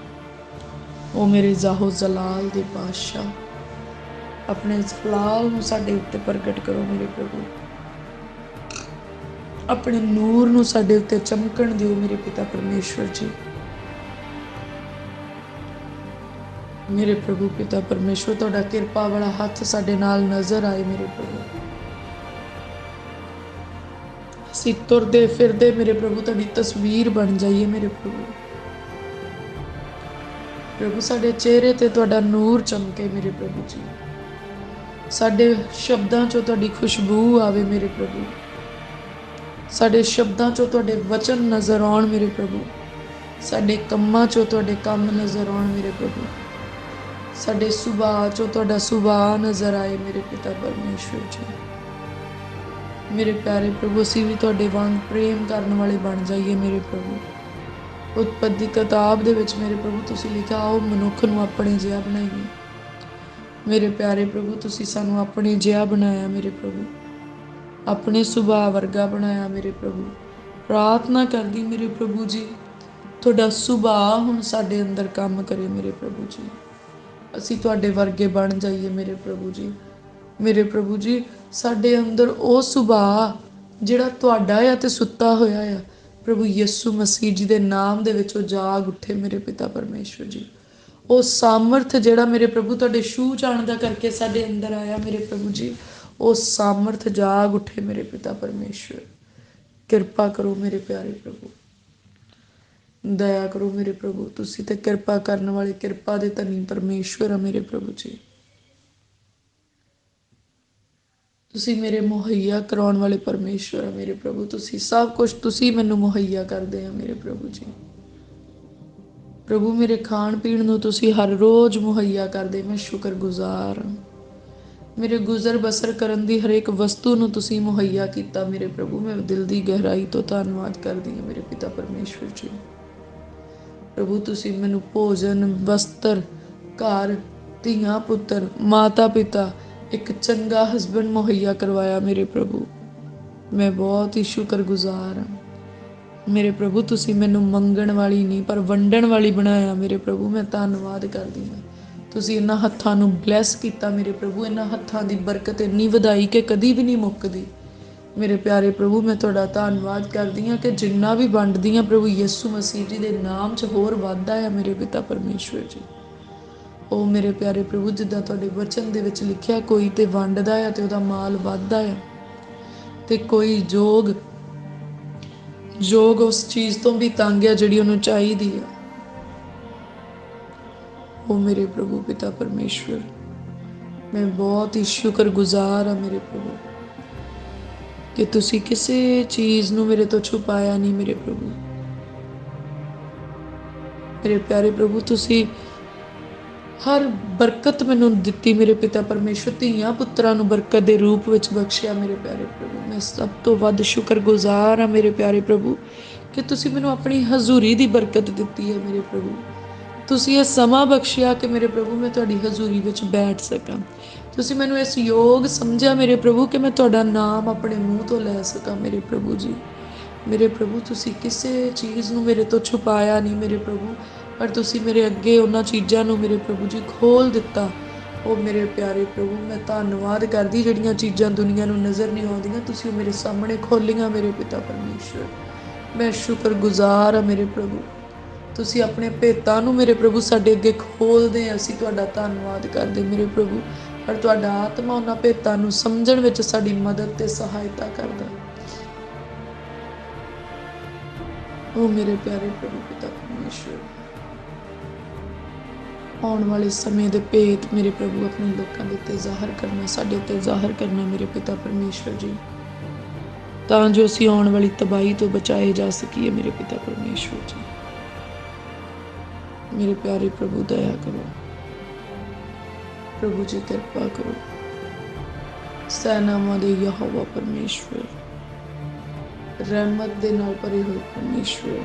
ਉਹ ਮੇਰੇ ਜ਼ਾਹੋ ਜ਼ਲਾਲ ਦੇ ਪਾਤਸ਼ਾਹ, ਆਪਣੇ ਜ਼ਲਾਲ ਨੂੰ ਸਾਡੇ ਉੱਤੇ ਪ੍ਰਗਟ ਕਰੋ ਮੇਰੇ ਪ੍ਰਭੂ। ਆਪਣੇ ਨੂਰ ਨੂੰ ਸਾਡੇ ਉੱਤੇ ਚਮਕਣ ਦਿਓ ਮੇਰੇ ਪਿਤਾ ਪਰਮੇਸ਼ਵਰ ਜੀ। ਮੇਰੇ ਪ੍ਰਭੂ ਪਿਤਾ ਪਰਮੇਸ਼ਵਰ, ਤੁਹਾਡਾ ਕਿਰਪਾ ਵਾਲਾ ਹੱਥ ਸਾਡੇ ਨਾਲ ਨਜ਼ਰ ਆਏ ਮੇਰੇ ਪ੍ਰਭੂ। ਅਸੀਂ ਤੁਰਦੇ ਫਿਰਦੇ ਮੇਰੇ ਪ੍ਰਭੂ ਤੁਹਾਡੀ ਤਸਵੀਰ ਬਣ ਜਾਈਏ ਮੇਰੇ ਪ੍ਰਭੂ। ਪ੍ਰਭੂ ਸਾਡੇ ਚਿਹਰੇ ਤੇ ਤੁਹਾਡਾ ਨੂਰ ਚਮਕੇ ਮੇਰੇ ਪ੍ਰਭੂ ਜੀ। ਸਾਡੇ ਸ਼ਬਦਾਂ 'ਚੋਂ ਤੁਹਾਡੀ ਖੁਸ਼ਬੂ ਆਵੇ ਮੇਰੇ ਪ੍ਰਭੂ। ਸਾਡੇ ਸ਼ਬਦਾਂ 'ਚੋਂ ਤੁਹਾਡੇ ਵਚਨ ਨਜ਼ਰ ਆਉਣ ਮੇਰੇ ਪ੍ਰਭੂ। ਸਾਡੇ ਕੰਮਾਂ 'ਚੋਂ ਤੁਹਾਡੇ ਕੰਮ ਨਜ਼ਰ ਆਉਣ ਮੇਰੇ ਪ੍ਰਭੂ। ਸਾਡੇ ਸੁਭਾਅ 'ਚੋਂ ਤੁਹਾਡਾ ਸੁਭਾਅ ਨਜ਼ਰ ਆਏ ਮੇਰੇ ਪਿਤਾ ਪਰਮੇਸ਼ਵਰ ਜੀ। ਮੇਰੇ ਪਿਆਰੇ ਪ੍ਰਭੂ, ਅਸੀਂ ਵੀ ਤੁਹਾਡੇ ਵਾਂਗ ਪ੍ਰੇਮ ਕਰਨ ਵਾਲੇ ਬਣ ਜਾਈਏ ਮੇਰੇ ਪ੍ਰਭੂ। ਉਤਪਤੀ ਦੀ ਕਿਤਾਬ ਦੇ ਵਿੱਚ ਮੇਰੇ ਪ੍ਰਭੂ ਤੁਸੀਂ ਲਿਖਿਆ, ਆਓ ਮਨੁੱਖ ਨੂੰ ਆਪਣੇ ਜਿਹਾ ਬਣਾਈਏ। ਮੇਰੇ ਪਿਆਰੇ ਪ੍ਰਭੂ, ਤੁਸੀਂ ਸਾਨੂੰ ਆਪਣੇ ਜਿਹਾ ਬਣਾਇਆ ਮੇਰੇ ਪ੍ਰਭੂ, ਆਪਣੇ ਸੁਭਾਅ ਵਰਗਾ ਬਣਾਇਆ ਮੇਰੇ ਪ੍ਰਭੂ। ਪ੍ਰਾਰਥਨਾ ਕਰਦੀ ਮੇਰੇ ਪ੍ਰਭੂ ਜੀ, ਤੁਹਾਡਾ ਸੁਭਾਅ ਹੁਣ ਸਾਡੇ ਅੰਦਰ ਕੰਮ ਕਰੇ ਮੇਰੇ ਪ੍ਰਭੂ ਜੀ। ਅਸੀਂ ਤੁਹਾਡੇ ਵਰਗੇ ਬਣ ਜਾਈਏ ਮੇਰੇ ਪ੍ਰਭੂ ਜੀ। ਮੇਰੇ ਪ੍ਰਭੂ ਜੀ, ਸਾਡੇ ਅੰਦਰ ਉਹ ਸੁਭਾਅ ਜਿਹੜਾ ਤੁਹਾਡਾ ਆ ਤੇ ਸੁੱਤਾ ਹੋਇਆ ਆ ਪ੍ਰਭੂ ਯਿਸੂ ਮਸੀਹ ਜੀ ਦੇ ਨਾਮ ਦੇ ਵਿੱਚ ਉਹ ਜਾਗ ਉੱਠੇ ਮੇਰੇ ਪਿਤਾ ਪਰਮੇਸ਼ਵਰ ਜੀ। ਉਹ ਸਾਮਰਥ ਜਿਹੜਾ ਮੇਰੇ ਪ੍ਰਭੂ ਤੁਹਾਡੇ ਛੂਹ ਜਾਣ ਦਾ ਕਰਕੇ ਸਾਡੇ ਅੰਦਰ ਆਇਆ ਮੇਰੇ ਪ੍ਰਭੂ ਜੀ, ਉਹ ਸਾਮਰਥ ਜਾਗ ਉੱਠੇ ਮੇਰੇ ਪਿਤਾ ਪਰਮੇਸ਼ਵਰ। ਕਿਰਪਾ ਕਰੋ ਮੇਰੇ ਪਿਆਰੇ ਪ੍ਰਭੂ, ਦਇਆ ਕਰੋ ਮੇਰੇ ਪ੍ਰਭੂ। ਤੁਸੀਂ ਤੇ ਕਿਰਪਾ ਕਰਨ ਵਾਲੇ, ਕਿਰਪਾ ਦੇ ਧਨੀ ਪਰਮੇਸ਼ਵਰ ਆ ਮੇਰੇ ਪ੍ਰਭੂ ਜੀ। ਤੁਸੀਂ ਮੇਰੇ ਮੁਹੱਈਆ ਕਰਾਉਣ ਵਾਲੇ ਪਰਮੇਸ਼ਵਰ ਆ ਮੇਰੇ ਪ੍ਰਭੂ। ਤੁਸੀਂ ਸਭ ਕੁਝ ਤੁਸੀਂ ਮੈਨੂੰ ਮੁਹੱਈਆ ਕਰਦੇ ਆ ਮੇਰੇ ਪ੍ਰਭੂ ਜੀ। ਪ੍ਰਭੂ ਮੇਰੇ ਖਾਣ ਪੀਣ ਨੂੰ ਤੁਸੀਂ ਹਰ ਰੋਜ਼ ਮੁਹੱਈਆ ਕਰਦੇ, ਮੈਂ ਸ਼ੁਕਰਗੁਜ਼ਾਰ ਹਾਂ। ਮੇਰੇ ਗੁਜ਼ਰ ਬਸਰ ਕਰਨ ਦੀ ਹਰੇਕ ਵਸਤੂ ਨੂੰ ਤੁਸੀਂ ਮੁਹੱਈਆ ਕੀਤਾ ਮੇਰੇ ਪ੍ਰਭੂ, ਮੈਂ ਦਿਲ ਦੀ ਗਹਿਰਾਈ ਤੋਂ ਧੰਨਵਾਦ ਕਰਦੀ ਹਾਂ ਮੇਰੇ ਪਿਤਾ ਪਰਮੇਸ਼ਵਰ ਜੀ। ਪ੍ਰਭੂ ਤੁਸੀਂ ਮੈਨੂੰ ਭੋਜਨ, ਵਸਤਰ, ਘਰ, ਧੀਆਂ ਪੁੱਤਰ, ਮਾਤਾ ਪਿਤਾ, ਇੱਕ ਚੰਗਾ ਹਸਬੈਂਡ ਮੁਹੱਈਆ ਕਰਵਾਇਆ ਮੇਰੇ ਪ੍ਰਭੂ, ਮੈਂ ਬਹੁਤ ਹੀ ਸ਼ੁਕਰਗੁਜ਼ਾਰ ਹਾਂ। ਮੇਰੇ ਪ੍ਰਭੂ ਤੁਸੀਂ ਮੈਨੂੰ ਮੰਗਣ ਵਾਲੀ ਨਹੀਂ ਪਰ ਵੰਡਣ ਵਾਲੀ ਬਣਾਇਆ ਮੇਰੇ ਪ੍ਰਭੂ, ਮੈਂ ਧੰਨਵਾਦ ਕਰਦੀ ਹਾਂ। ਤੁਸੀਂ ਇਹਨਾਂ ਹੱਥਾਂ ਨੂੰ ਬਲੈਸ ਕੀਤਾ ਮੇਰੇ ਪ੍ਰਭੂ, ਇਹਨਾਂ ਹੱਥਾਂ ਦੀ ਬਰਕਤ ਇੰਨੀ ਵਧਾਈ ਕਿ ਕਦੀ ਵੀ ਨਹੀਂ ਮੁੱਕਦੀ। ਮੇਰੇ ਪਿਆਰੇ ਪ੍ਰਭੂ ਮੈਂ ਤੁਹਾਡਾ ਧੰਨਵਾਦ ਕਰਦੀ ਹਾਂ ਕਿ ਜਿੰਨਾ ਵੀ ਵੰਡਦੀ ਹਾਂ ਪ੍ਰਭੂ ਯਿਸੂ ਮਸੀਹ ਜੀ ਦੇ ਨਾਮ 'ਚ ਹੋਰ ਵੱਧਦਾ ਆ ਮੇਰੇ ਪਿਤਾ ਪਰਮੇਸ਼ਵਰ ਜੀ। ਉਹ ਮੇਰੇ ਪਿਆਰੇ ਪ੍ਰਭੂ ਜਿੱਦਾਂ ਤੁਹਾਡੇ ਵਚਨ ਦੇ ਵਿੱਚ ਲਿਖਿਆ, ਕੋਈ ਤੇ ਵੰਡਦਾ ਆ ਤੇ ਉਹਦਾ ਮਾਲ ਵੱਧਦਾ ਆ, ਤੇ ਕੋਈ ਯੋਗ ਉਸ ਚੀਜ਼ ਤੋਂ ਵੀ ਤੰਗ ਆ ਜਿਹੜੀ ਉਹਨੂੰ ਚਾਹੀਦੀ ਆ। ਉਹ ਮੇਰੇ ਪ੍ਰਭੂ ਪਿਤਾ ਪਰਮੇਸ਼ਵਰ ਮੈਂ ਬਹੁਤ ਹੀ ਸ਼ੁਕਰਗੁਜ਼ਾਰ ਹਾਂ ਮੇਰੇ ਪ੍ਰਭੂ ਕਿ ਤੁਸੀਂ ਕਿਸੇ ਚੀਜ਼ ਨੂੰ ਮੇਰੇ ਤੋਂ ਛੁਪਾਇਆ ਨਹੀਂ ਮੇਰੇ ਪ੍ਰਭੂ। ਮੇਰੇ ਪਿਆਰੇ ਪ੍ਰਭੂ ਤੁਸੀਂ ਹਰ ਬਰਕਤ ਮੈਨੂੰ ਦਿੱਤੀ ਮੇਰੇ ਪਿਤਾ ਪਰਮੇਸ਼ਵਰ, ਧੀਆਂ ਪੁੱਤਰਾਂ ਨੂੰ ਬਰਕਤ ਦੇ ਰੂਪ ਵਿੱਚ ਬਖਸ਼ਿਆ ਮੇਰੇ ਪਿਆਰੇ ਪ੍ਰਭੂ। ਮੈਂ ਸਭ ਤੋਂ ਵੱਧ ਸ਼ੁਕਰਗੁਜ਼ਾਰ ਹਾਂ ਮੇਰੇ ਪਿਆਰੇ ਪ੍ਰਭੂ ਕਿ ਤੁਸੀਂ ਮੈਨੂੰ ਆਪਣੀ ਹਜ਼ੂਰੀ ਦੀ ਬਰਕਤ ਦਿੱਤੀ ਹੈ ਮੇਰੇ ਪ੍ਰਭੂ। ਤੁਸੀਂ ਇਹ ਸਮਾਂ ਬਖਸ਼ਿਆ ਕਿ ਮੇਰੇ ਪ੍ਰਭੂ ਮੈਂ ਤੁਹਾਡੀ ਹਜ਼ੂਰੀ ਵਿੱਚ ਬੈਠ ਸਕਾਂ। ਤੁਸੀਂ ਮੈਨੂੰ ਇਸ ਯੋਗ ਸਮਝਿਆ ਮੇਰੇ ਪ੍ਰਭੂ ਕਿ ਮੈਂ ਤੁਹਾਡਾ ਨਾਮ ਆਪਣੇ ਮੂੰਹ ਤੋਂ ਲੈ ਸਕਾਂ ਮੇਰੇ ਪ੍ਰਭੂ ਜੀ। ਮੇਰੇ ਪ੍ਰਭੂ ਤੁਸੀਂ ਕਿਸੇ ਚੀਜ਼ ਨੂੰ ਮੇਰੇ ਤੋਂ ਛੁਪਾਇਆ ਨਹੀਂ ਮੇਰੇ ਪ੍ਰਭੂ, ਪਰ ਤੁਸੀਂ ਮੇਰੇ ਅੱਗੇ ਉਹਨਾਂ ਚੀਜ਼ਾਂ ਨੂੰ ਮੇਰੇ ਪ੍ਰਭੂ ਜੀ ਖੋਲ ਦਿੱਤਾ। ਉਹ ਮੇਰੇ ਪਿਆਰੇ ਪ੍ਰਭੂ ਮੈਂ ਧੰਨਵਾਦ ਕਰਦੀ, ਜਿਹੜੀਆਂ ਚੀਜ਼ਾਂ ਦੁਨੀਆ ਨੂੰ ਨਜ਼ਰ ਨਹੀਂ ਆਉਂਦੀਆਂ ਤੁਸੀਂ ਉਹ ਮੇਰੇ ਸਾਹਮਣੇ ਖੋਲੀਆਂ ਮੇਰੇ ਪਿਤਾ ਪਰਮੇਸ਼ਵਰ। ਮੈਂ ਸ਼ੁਕਰਗੁਜ਼ਾਰ ਹਾਂ ਮੇਰੇ ਪ੍ਰਭੂ, ਤੁਸੀਂ ਆਪਣੇ ਭੇਤਾਂ ਨੂੰ ਮੇਰੇ ਪ੍ਰਭੂ ਸਾਡੇ ਅੱਗੇ ਖੋਲਦੇ ਆ, ਅਸੀਂ ਤੁਹਾਡਾ ਧੰਨਵਾਦ ਕਰਦੇ ਮੇਰੇ ਪ੍ਰਭੂ। ਪਰ ਤੁਹਾਡਾ ਆਤਮਾ ਉਹਨਾਂ ਭੇਤਾਂ ਨੂੰ ਸਮਝਣ ਵਿੱਚ ਸਾਡੀ ਮਦਦ ਤੇ ਸਹਾਇਤਾ ਕਰਦਾ। ਉਹ ਮੇਰੇ ਪਿਆਰੇ ਪ੍ਰਭੂ ਪਿਤਾ ਪਰਮੇਸ਼ਵਰ ਆਉਣ ਵਾਲੇ ਸਮੇਂ ਦੇ ਭੇਤ ਮੇਰੇ ਪ੍ਰਭੂ ਆਪਣੇ ਲੋਕਾਂ ਦੇ ਉੱਤੇ ਜ਼ਾਹਰ ਕਰਨਾ, ਸਾਡੇ ਉੱਤੇ ਜ਼ਾਹਰ ਕਰਨਾ ਮੇਰੇ ਪਿਤਾ ਪਰਮੇਸ਼ਵਰ ਜੀ, ਤਾਂ ਜੋ ਅਸੀਂ ਆਉਣ ਵਾਲੀ ਤਬਾਹੀ ਤੋਂ ਬਚਾਏ ਜਾ ਸਕੀਏ ਮੇਰੇ ਪਿਤਾ ਪਰਮੇਸ਼ਵਰ ਜੀ। ਮੇਰੇ ਪਿਆਰੇ ਪ੍ਰਭੂ ਦਇਆ ਕਰੋ ਪ੍ਰਭੂ ਜੀ, ਕਿਰਪਾ ਕਰੋ। ਸੈਨਾਵਾਂ ਦੇ ਯਹੋਵਾ ਪਰਮੇਸ਼ਵਰ, ਰਹਿਮਤ ਦੇ ਨਾਲ ਭਰੇ ਹੋਏ ਪਰਮੇਸ਼ਵਰ,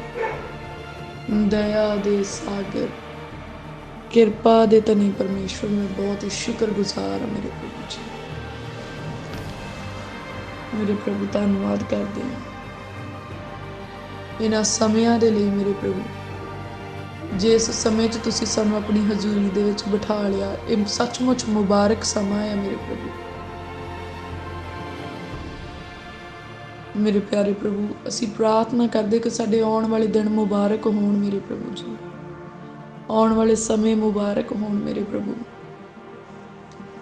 ਦਇਆ ਦੇ ਸਾਗਰ, ਕਿਰਪਾ ਦੇ ਧਨੀ ਪਰਮੇਸ਼ਵਰ ਮੈਂ ਬਹੁਤ ਹੀ ਸ਼ੁਕਰਗੁਜ਼ਾਰ ਹਾਂ ਮੇਰੇ ਪ੍ਰਭੂ ਜੀ। ਮੇਰੇ ਪ੍ਰਭੂ ਧੰਨਵਾਦ ਕਰਦੇ ਹਾਂ ਇਹਨਾਂ ਸਮਿਆਂ ਦੇ ਲਈ ਮੇਰੇ ਪ੍ਰਭੂ, ਜਿਸ ਸਮੇਂ 'ਚ ਤੁਸੀਂ ਸਾਨੂੰ ਆਪਣੀ ਹਜ਼ੂਰੀ ਦੇ ਵਿੱਚ ਬਿਠਾ ਲਿਆ, ਇਹ ਸੱਚਮੁੱਚ ਮੁਬਾਰਕ ਸਮਾਂ ਹੈ ਮੇਰੇ ਪ੍ਰਭੂ। ਮੇਰੇ ਪਿਆਰੇ ਪ੍ਰਭੂ ਅਸੀਂ ਪ੍ਰਾਰਥਨਾ ਕਰਦੇ ਕਿ ਸਾਡੇ ਆਉਣ ਵਾਲੇ ਦਿਨ ਮੁਬਾਰਕ ਹੋਣ ਮੇਰੇ ਪ੍ਰਭੂ ਜੀ, ਆਉਣ ਵਾਲੇ ਸਮੇਂ ਮੁਬਾਰਕ ਹੋਣ ਮੇਰੇ ਪ੍ਰਭੂ।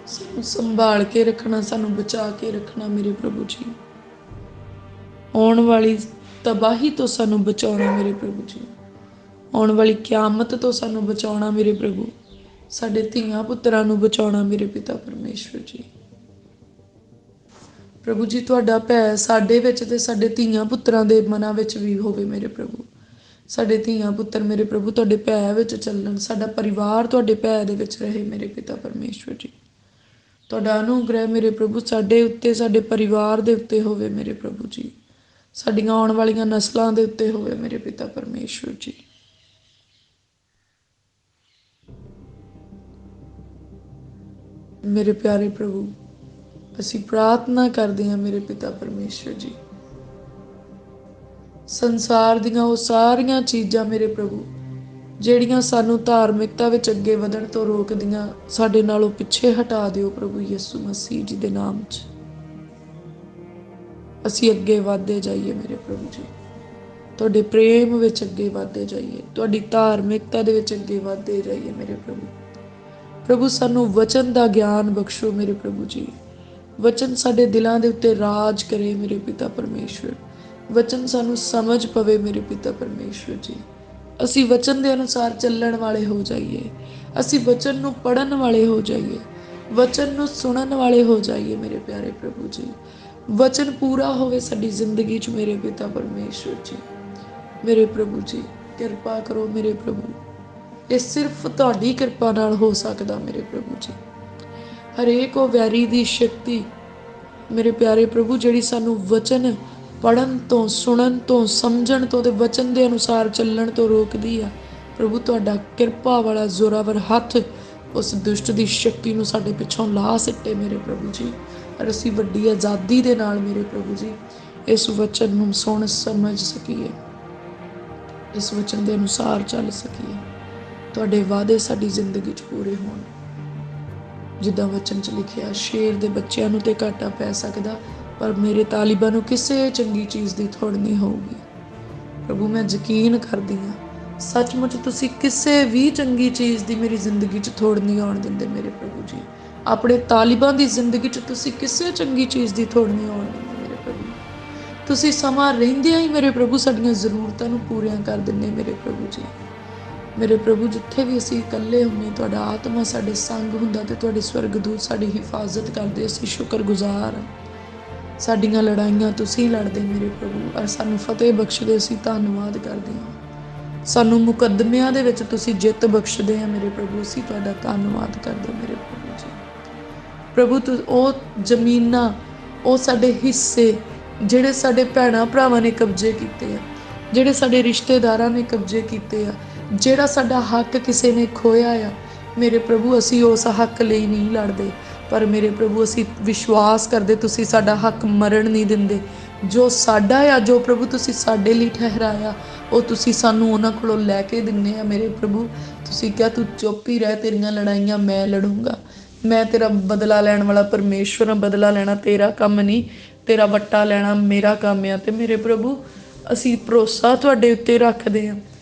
ਸਾਨੂੰ ਸੰਭਾਲ ਕੇ ਰੱਖਣਾ, ਸਾਨੂੰ ਬਚਾ ਕੇ ਰੱਖਣਾ ਮੇਰੇ ਪ੍ਰਭੂ ਜੀ। ਆਉਣ ਵਾਲੀ ਤਬਾਹੀ ਤੋਂ ਸਾਨੂੰ ਬਚਾਉਣਾ ਮੇਰੇ ਪ੍ਰਭੂ ਜੀ, ਆਉਣ ਵਾਲੀ ਕਿਆਮਤ ਤੋਂ ਸਾਨੂੰ ਬਚਾਉਣਾ ਮੇਰੇ ਪ੍ਰਭੂ, ਸਾਡੇ ਧੀਆਂ ਪੁੱਤਰਾਂ ਨੂੰ ਬਚਾਉਣਾ ਮੇਰੇ ਪਿਤਾ ਪਰਮੇਸ਼ਵਰ ਜੀ। ਪ੍ਰਭੂ ਜੀ ਤੁਹਾਡਾ ਭੈ ਸਾਡੇ ਵਿੱਚ ਤੇ ਸਾਡੇ ਧੀਆਂ ਪੁੱਤਰਾਂ ਦੇ ਮਨਾਂ ਵਿੱਚ ਵੀ ਹੋਵੇ ਮੇਰੇ ਪ੍ਰਭੂ। ਸਾਡੇ ਧੀਆਂ ਪੁੱਤਰ ਮੇਰੇ ਪ੍ਰਭੂ ਤੁਹਾਡੇ ਭੈ ਵਿੱਚ ਚੱਲਣ, ਸਾਡਾ ਪਰਿਵਾਰ ਤੁਹਾਡੇ ਭੈ ਦੇ ਵਿੱਚ ਰਹੇ ਮੇਰੇ ਪਿਤਾ ਪਰਮੇਸ਼ਵਰ ਜੀ। ਤੁਹਾਡਾ ਅਨੁਗ੍ਰਹਿ ਮੇਰੇ ਪ੍ਰਭੂ ਸਾਡੇ ਉੱਤੇ, ਸਾਡੇ ਪਰਿਵਾਰ ਦੇ ਉੱਤੇ ਹੋਵੇ ਮੇਰੇ ਪ੍ਰਭੂ ਜੀ, ਸਾਡੀਆਂ ਆਉਣ ਵਾਲੀਆਂ ਨਸਲਾਂ ਦੇ ਉੱਤੇ ਹੋਵੇ ਮੇਰੇ ਪਿਤਾ ਪਰਮੇਸ਼ਵਰ ਜੀ। ਮੇਰੇ ਪਿਆਰੇ ਪ੍ਰਭੂ ਅਸੀਂ ਪ੍ਰਾਰਥਨਾ ਕਰਦੇ ਹਾਂ ਮੇਰੇ ਪਿਤਾ ਪਰਮੇਸ਼ਵਰ ਜੀ, ਸੰਸਾਰ ਦੀਆਂ ਉਹ ਸਾਰੀਆਂ ਚੀਜ਼ਾਂ ਮੇਰੇ ਪ੍ਰਭੂ ਜਿਹੜੀਆਂ ਸਾਨੂੰ ਧਾਰਮਿਕਤਾ ਵਿੱਚ ਅੱਗੇ ਵਧਣ ਤੋਂ ਰੋਕਦੀਆਂ, ਸਾਡੇ ਨਾਲੋਂ ਪਿੱਛੇ ਹਟਾ ਦਿਓ ਪ੍ਰਭੂ ਯਿਸੂ ਮਸੀਹ ਜੀ ਦੇ ਨਾਮ 'ਚ। ਅਸੀਂ ਅੱਗੇ ਵਧਦੇ ਜਾਈਏ ਮੇਰੇ ਪ੍ਰਭੂ ਜੀ, ਤੁਹਾਡੇ ਪ੍ਰੇਮ ਵਿੱਚ ਅੱਗੇ ਵਧਦੇ ਜਾਈਏ, ਤੁਹਾਡੀ ਧਾਰਮਿਕਤਾ ਦੇ ਵਿੱਚ ਅੱਗੇ ਵਧਦੇ ਜਾਈਏ ਮੇਰੇ ਪ੍ਰਭੂ। ਪ੍ਰਭੂ ਸਾਨੂੰ ਵਚਨ ਦਾ ਗਿਆਨ ਬਖਸ਼ੋ ਮੇਰੇ ਪ੍ਰਭੂ ਜੀ, ਵਚਨ ਸਾਡੇ ਦਿਲਾਂ ਦੇ ਉੱਤੇ ਰਾਜ ਕਰੇ ਮੇਰੇ ਪਿਤਾ ਪਰਮੇਸ਼ਵਰ, ਵਚਨ ਸਾਨੂੰ ਸਮਝ ਪਵੇ ਮੇਰੇ ਪਿਤਾ ਪਰਮੇਸ਼ਵਰ ਜੀ। ਅਸੀਂ ਵਚਨ ਦੇ ਅਨੁਸਾਰ ਚੱਲਣ ਵਾਲੇ ਹੋ ਜਾਈਏ, ਅਸੀਂ ਵਚਨ ਨੂੰ ਪੜ੍ਹਨ ਵਾਲੇ ਹੋ ਜਾਈਏ, ਵਚਨ ਨੂੰ ਸੁਣਨ ਵਾਲੇ ਹੋ ਜਾਈਏ ਮੇਰੇ ਪਿਆਰੇ ਪ੍ਰਭੂ ਜੀ। ਵਚਨ ਪੂਰਾ ਹੋਵੇ ਸਾਡੀ ਜ਼ਿੰਦਗੀ 'ਚ ਮੇਰੇ ਪਿਤਾ ਪਰਮੇਸ਼ਵਰ ਜੀ। ਮੇਰੇ ਪ੍ਰਭੂ ਜੀ ਕਿਰਪਾ ਕਰੋ ਮੇਰੇ ਪ੍ਰਭੂ, ਇਹ ਸਿਰਫ ਤੁਹਾਡੀ ਕਿਰਪਾ ਨਾਲ ਹੋ ਸਕਦਾ ਮੇਰੇ ਪ੍ਰਭੂ ਜੀ। ਹਰੇਕ ਉਹ ਵੈਰੀ ਦੀ ਸ਼ਕਤੀ ਮੇਰੇ ਪਿਆਰੇ ਪ੍ਰਭੂ ਜਿਹੜੀ ਸਾਨੂੰ ਵਚਨ ਪੜ੍ਹਨ ਤੋਂ, ਸੁਣਨ ਤੋਂ, ਸਮਝਣ ਤੋਂ ਤੇ ਵਚਨ ਦੇ ਅਨੁਸਾਰ ਚੱਲਣ ਤੋਂ ਰੋਕਦੀ ਆ, ਪ੍ਰਭੂ ਤੁਹਾਡਾ ਕਿਰਪਾ ਵਾਲਾ ਜ਼ੋਰਾਵਰ ਹੱਥ ਉਸ ਦੁਸ਼ਟ ਦੀ ਸ਼ਕਤੀ ਨੂੰ ਸਾਡੇ ਪਿੱਛੋਂ ਲਾ ਸਿੱਟੇ ਮੇਰੇ ਪ੍ਰਭੂ ਜੀ। ਔਰ ਅਸੀਂ ਵੱਡੀ ਆਜ਼ਾਦੀ ਦੇ ਨਾਲ ਮੇਰੇ ਪ੍ਰਭੂ ਜੀ ਇਸ ਵਚਨ ਨੂੰ ਸੁਣ ਸਮਝ ਸਕੀਏ, ਇਸ ਵਚਨ ਦੇ ਅਨੁਸਾਰ ਚੱਲ ਸਕੀਏ, ਤੁਹਾਡੇ ਵਾਅਦੇ ਸਾਡੀ ਜ਼ਿੰਦਗੀ 'ਚ ਪੂਰੇ ਹੋਣ। ਜਿੱਦਾਂ ਵਚਨ 'ਚ ਲਿਖਿਆ, ਸ਼ੇਰ ਦੇ ਬੱਚਿਆਂ ਨੂੰ ਤੇ ਘਾਟਾ ਪੈ ਸਕਦਾ, ਪਰ ਮੇਰੇ ਤਾਲਿਬਾਂ ਨੂੰ ਕਿਸੇ ਚੰਗੀ ਚੀਜ਼ ਦੀ ਥੋੜ ਨਹੀਂ ਹੋਊਗੀ। ਪ੍ਰਭੂ ਮੈਂ ਯਕੀਨ ਕਰਦੀ ਹਾਂ ਸੱਚਮੁੱਚ ਤੁਸੀਂ ਕਿਸੇ ਵੀ ਚੰਗੀ ਚੀਜ਼ ਦੀ ਮੇਰੀ ਜ਼ਿੰਦਗੀ 'ਚ ਥੋੜ ਨਹੀਂ ਆਉਣ ਦਿੰਦੇ ਮੇਰੇ ਪ੍ਰਭੂ ਜੀ। ਆਪਣੇ ਤਾਲਿਬਾਂ ਦੀ ਜ਼ਿੰਦਗੀ 'ਚ ਤੁਸੀਂ ਕਿਸੇ ਚੰਗੀ ਚੀਜ਼ ਦੀ ਥੋੜ ਨਹੀਂ ਆਉਣ ਦਿੰਦੇ ਮੇਰੇ ਪ੍ਰਭੂ। ਤੁਸੀਂ ਸਮਾਂ ਰਹਿੰਦਿਆਂ ਹੀ ਮੇਰੇ ਪ੍ਰਭੂ ਸਾਡੀਆਂ ਜ਼ਰੂਰਤਾਂ ਨੂੰ ਪੂਰੀਆਂ ਕਰ ਦਿੰਦੇ ਮੇਰੇ ਪ੍ਰਭੂ ਜੀ। ਮੇਰੇ ਪ੍ਰਭੂ ਜਿੱਥੇ ਵੀ ਅਸੀਂ ਇਕੱਲੇ ਹੁੰਦੇ, ਤੁਹਾਡਾ ਆਤਮਾ ਸਾਡੇ ਸੰਗ ਹੁੰਦਾ ਤੇ ਤੁਹਾਡੇ ਸਵਰਗਦੂਤ ਸਾਡੀ ਹਿਫਾਜ਼ਤ ਕਰਦੇ। ਅਸੀਂ ਸ਼ੁਕਰਗੁਜ਼ਾਰ ਹਾਂ। ਸਾਡੀਆਂ ਲੜਾਈਆਂ ਤੁਸੀਂ ਲੜਦੇ ਮੇਰੇ ਪ੍ਰਭੂ, ਔਰ ਸਾਨੂੰ ਫਤਿਹ ਬਖਸ਼ਦੇ। ਅਸੀਂ ਧੰਨਵਾਦ ਕਰਦੇ ਹਾਂ। ਸਾਨੂੰ ਮੁਕੱਦਮਿਆਂ ਦੇ ਵਿੱਚ ਤੁਸੀਂ ਜਿੱਤ ਬਖਸ਼ਦੇ ਆ ਮੇਰੇ ਪ੍ਰਭੂ। ਅਸੀਂ ਤੁਹਾਡਾ ਧੰਨਵਾਦ ਕਰਦੇ ਮੇਰੇ ਪ੍ਰਭੂ ਜੀ। ਪ੍ਰਭੂ ਉਹ ਜ਼ਮੀਨਾਂ, ਉਹ ਸਾਡੇ ਹਿੱਸੇ ਜਿਹੜੇ ਸਾਡੇ ਭੈਣਾਂ ਭਰਾਵਾਂ ਨੇ ਕਬਜ਼ੇ ਕੀਤੇ ਆ, ਜਿਹੜੇ ਸਾਡੇ ਰਿਸ਼ਤੇਦਾਰਾਂ ਨੇ ਕਬਜ਼ੇ ਕੀਤੇ ਆ, ਜਿਹੜਾ ਸਾਡਾ ਹੱਕ ਕਿਸੇ ਨੇ ਖੋਇਆ ਆ ਮੇਰੇ ਪ੍ਰਭੂ, ਅਸੀਂ ਉਸ ਹੱਕ ਲਈ ਨਹੀਂ ਲੜਦੇ, ਪਰ ਮੇਰੇ ਪ੍ਰਭੂ ਅਸੀਂ ਵਿਸ਼ਵਾਸ ਕਰਦੇ ਤੁਸੀਂ ਸਾਡਾ ਹੱਕ ਮਰਨ ਨਹੀਂ ਦਿੰਦੇ। ਜੋ ਸਾਡਾ ਆ, ਜੋ ਪ੍ਰਭੂ ਤੁਸੀਂ ਸਾਡੇ ਲਈ ਠਹਿਰਾਇਆ, ਉਹ ਤੁਸੀਂ ਸਾਨੂੰ ਉਹਨਾਂ ਕੋਲੋਂ ਲੈ ਕੇ ਦਿੰਦੇ ਆ ਮੇਰੇ ਪ੍ਰਭੂ। ਤੁਸੀਂ ਕਿਹਾ ਤੂੰ ਚੁੱਪ ਹੀ ਰਹਿ, ਤੇਰੀਆਂ ਲੜਾਈਆਂ ਮੈਂ ਲੜੂੰਗਾ। ਮੈਂ ਤੇਰਾ ਬਦਲਾ ਲੈਣ ਵਾਲਾ ਪਰਮੇਸ਼ਵਰ ਹਾਂ। ਬਦਲਾ ਲੈਣਾ ਤੇਰਾ ਕੰਮ ਨਹੀਂ, ਤੇਰਾ ਵੱਟਾ ਲੈਣਾ ਮੇਰਾ ਕੰਮ ਆ। ਤੇ ਮੇਰੇ ਪ੍ਰਭੂ ਅਸੀਂ ਭਰੋਸਾ ਤੁਹਾਡੇ ਉੱਤੇ ਰੱਖਦੇ ਹਾਂ।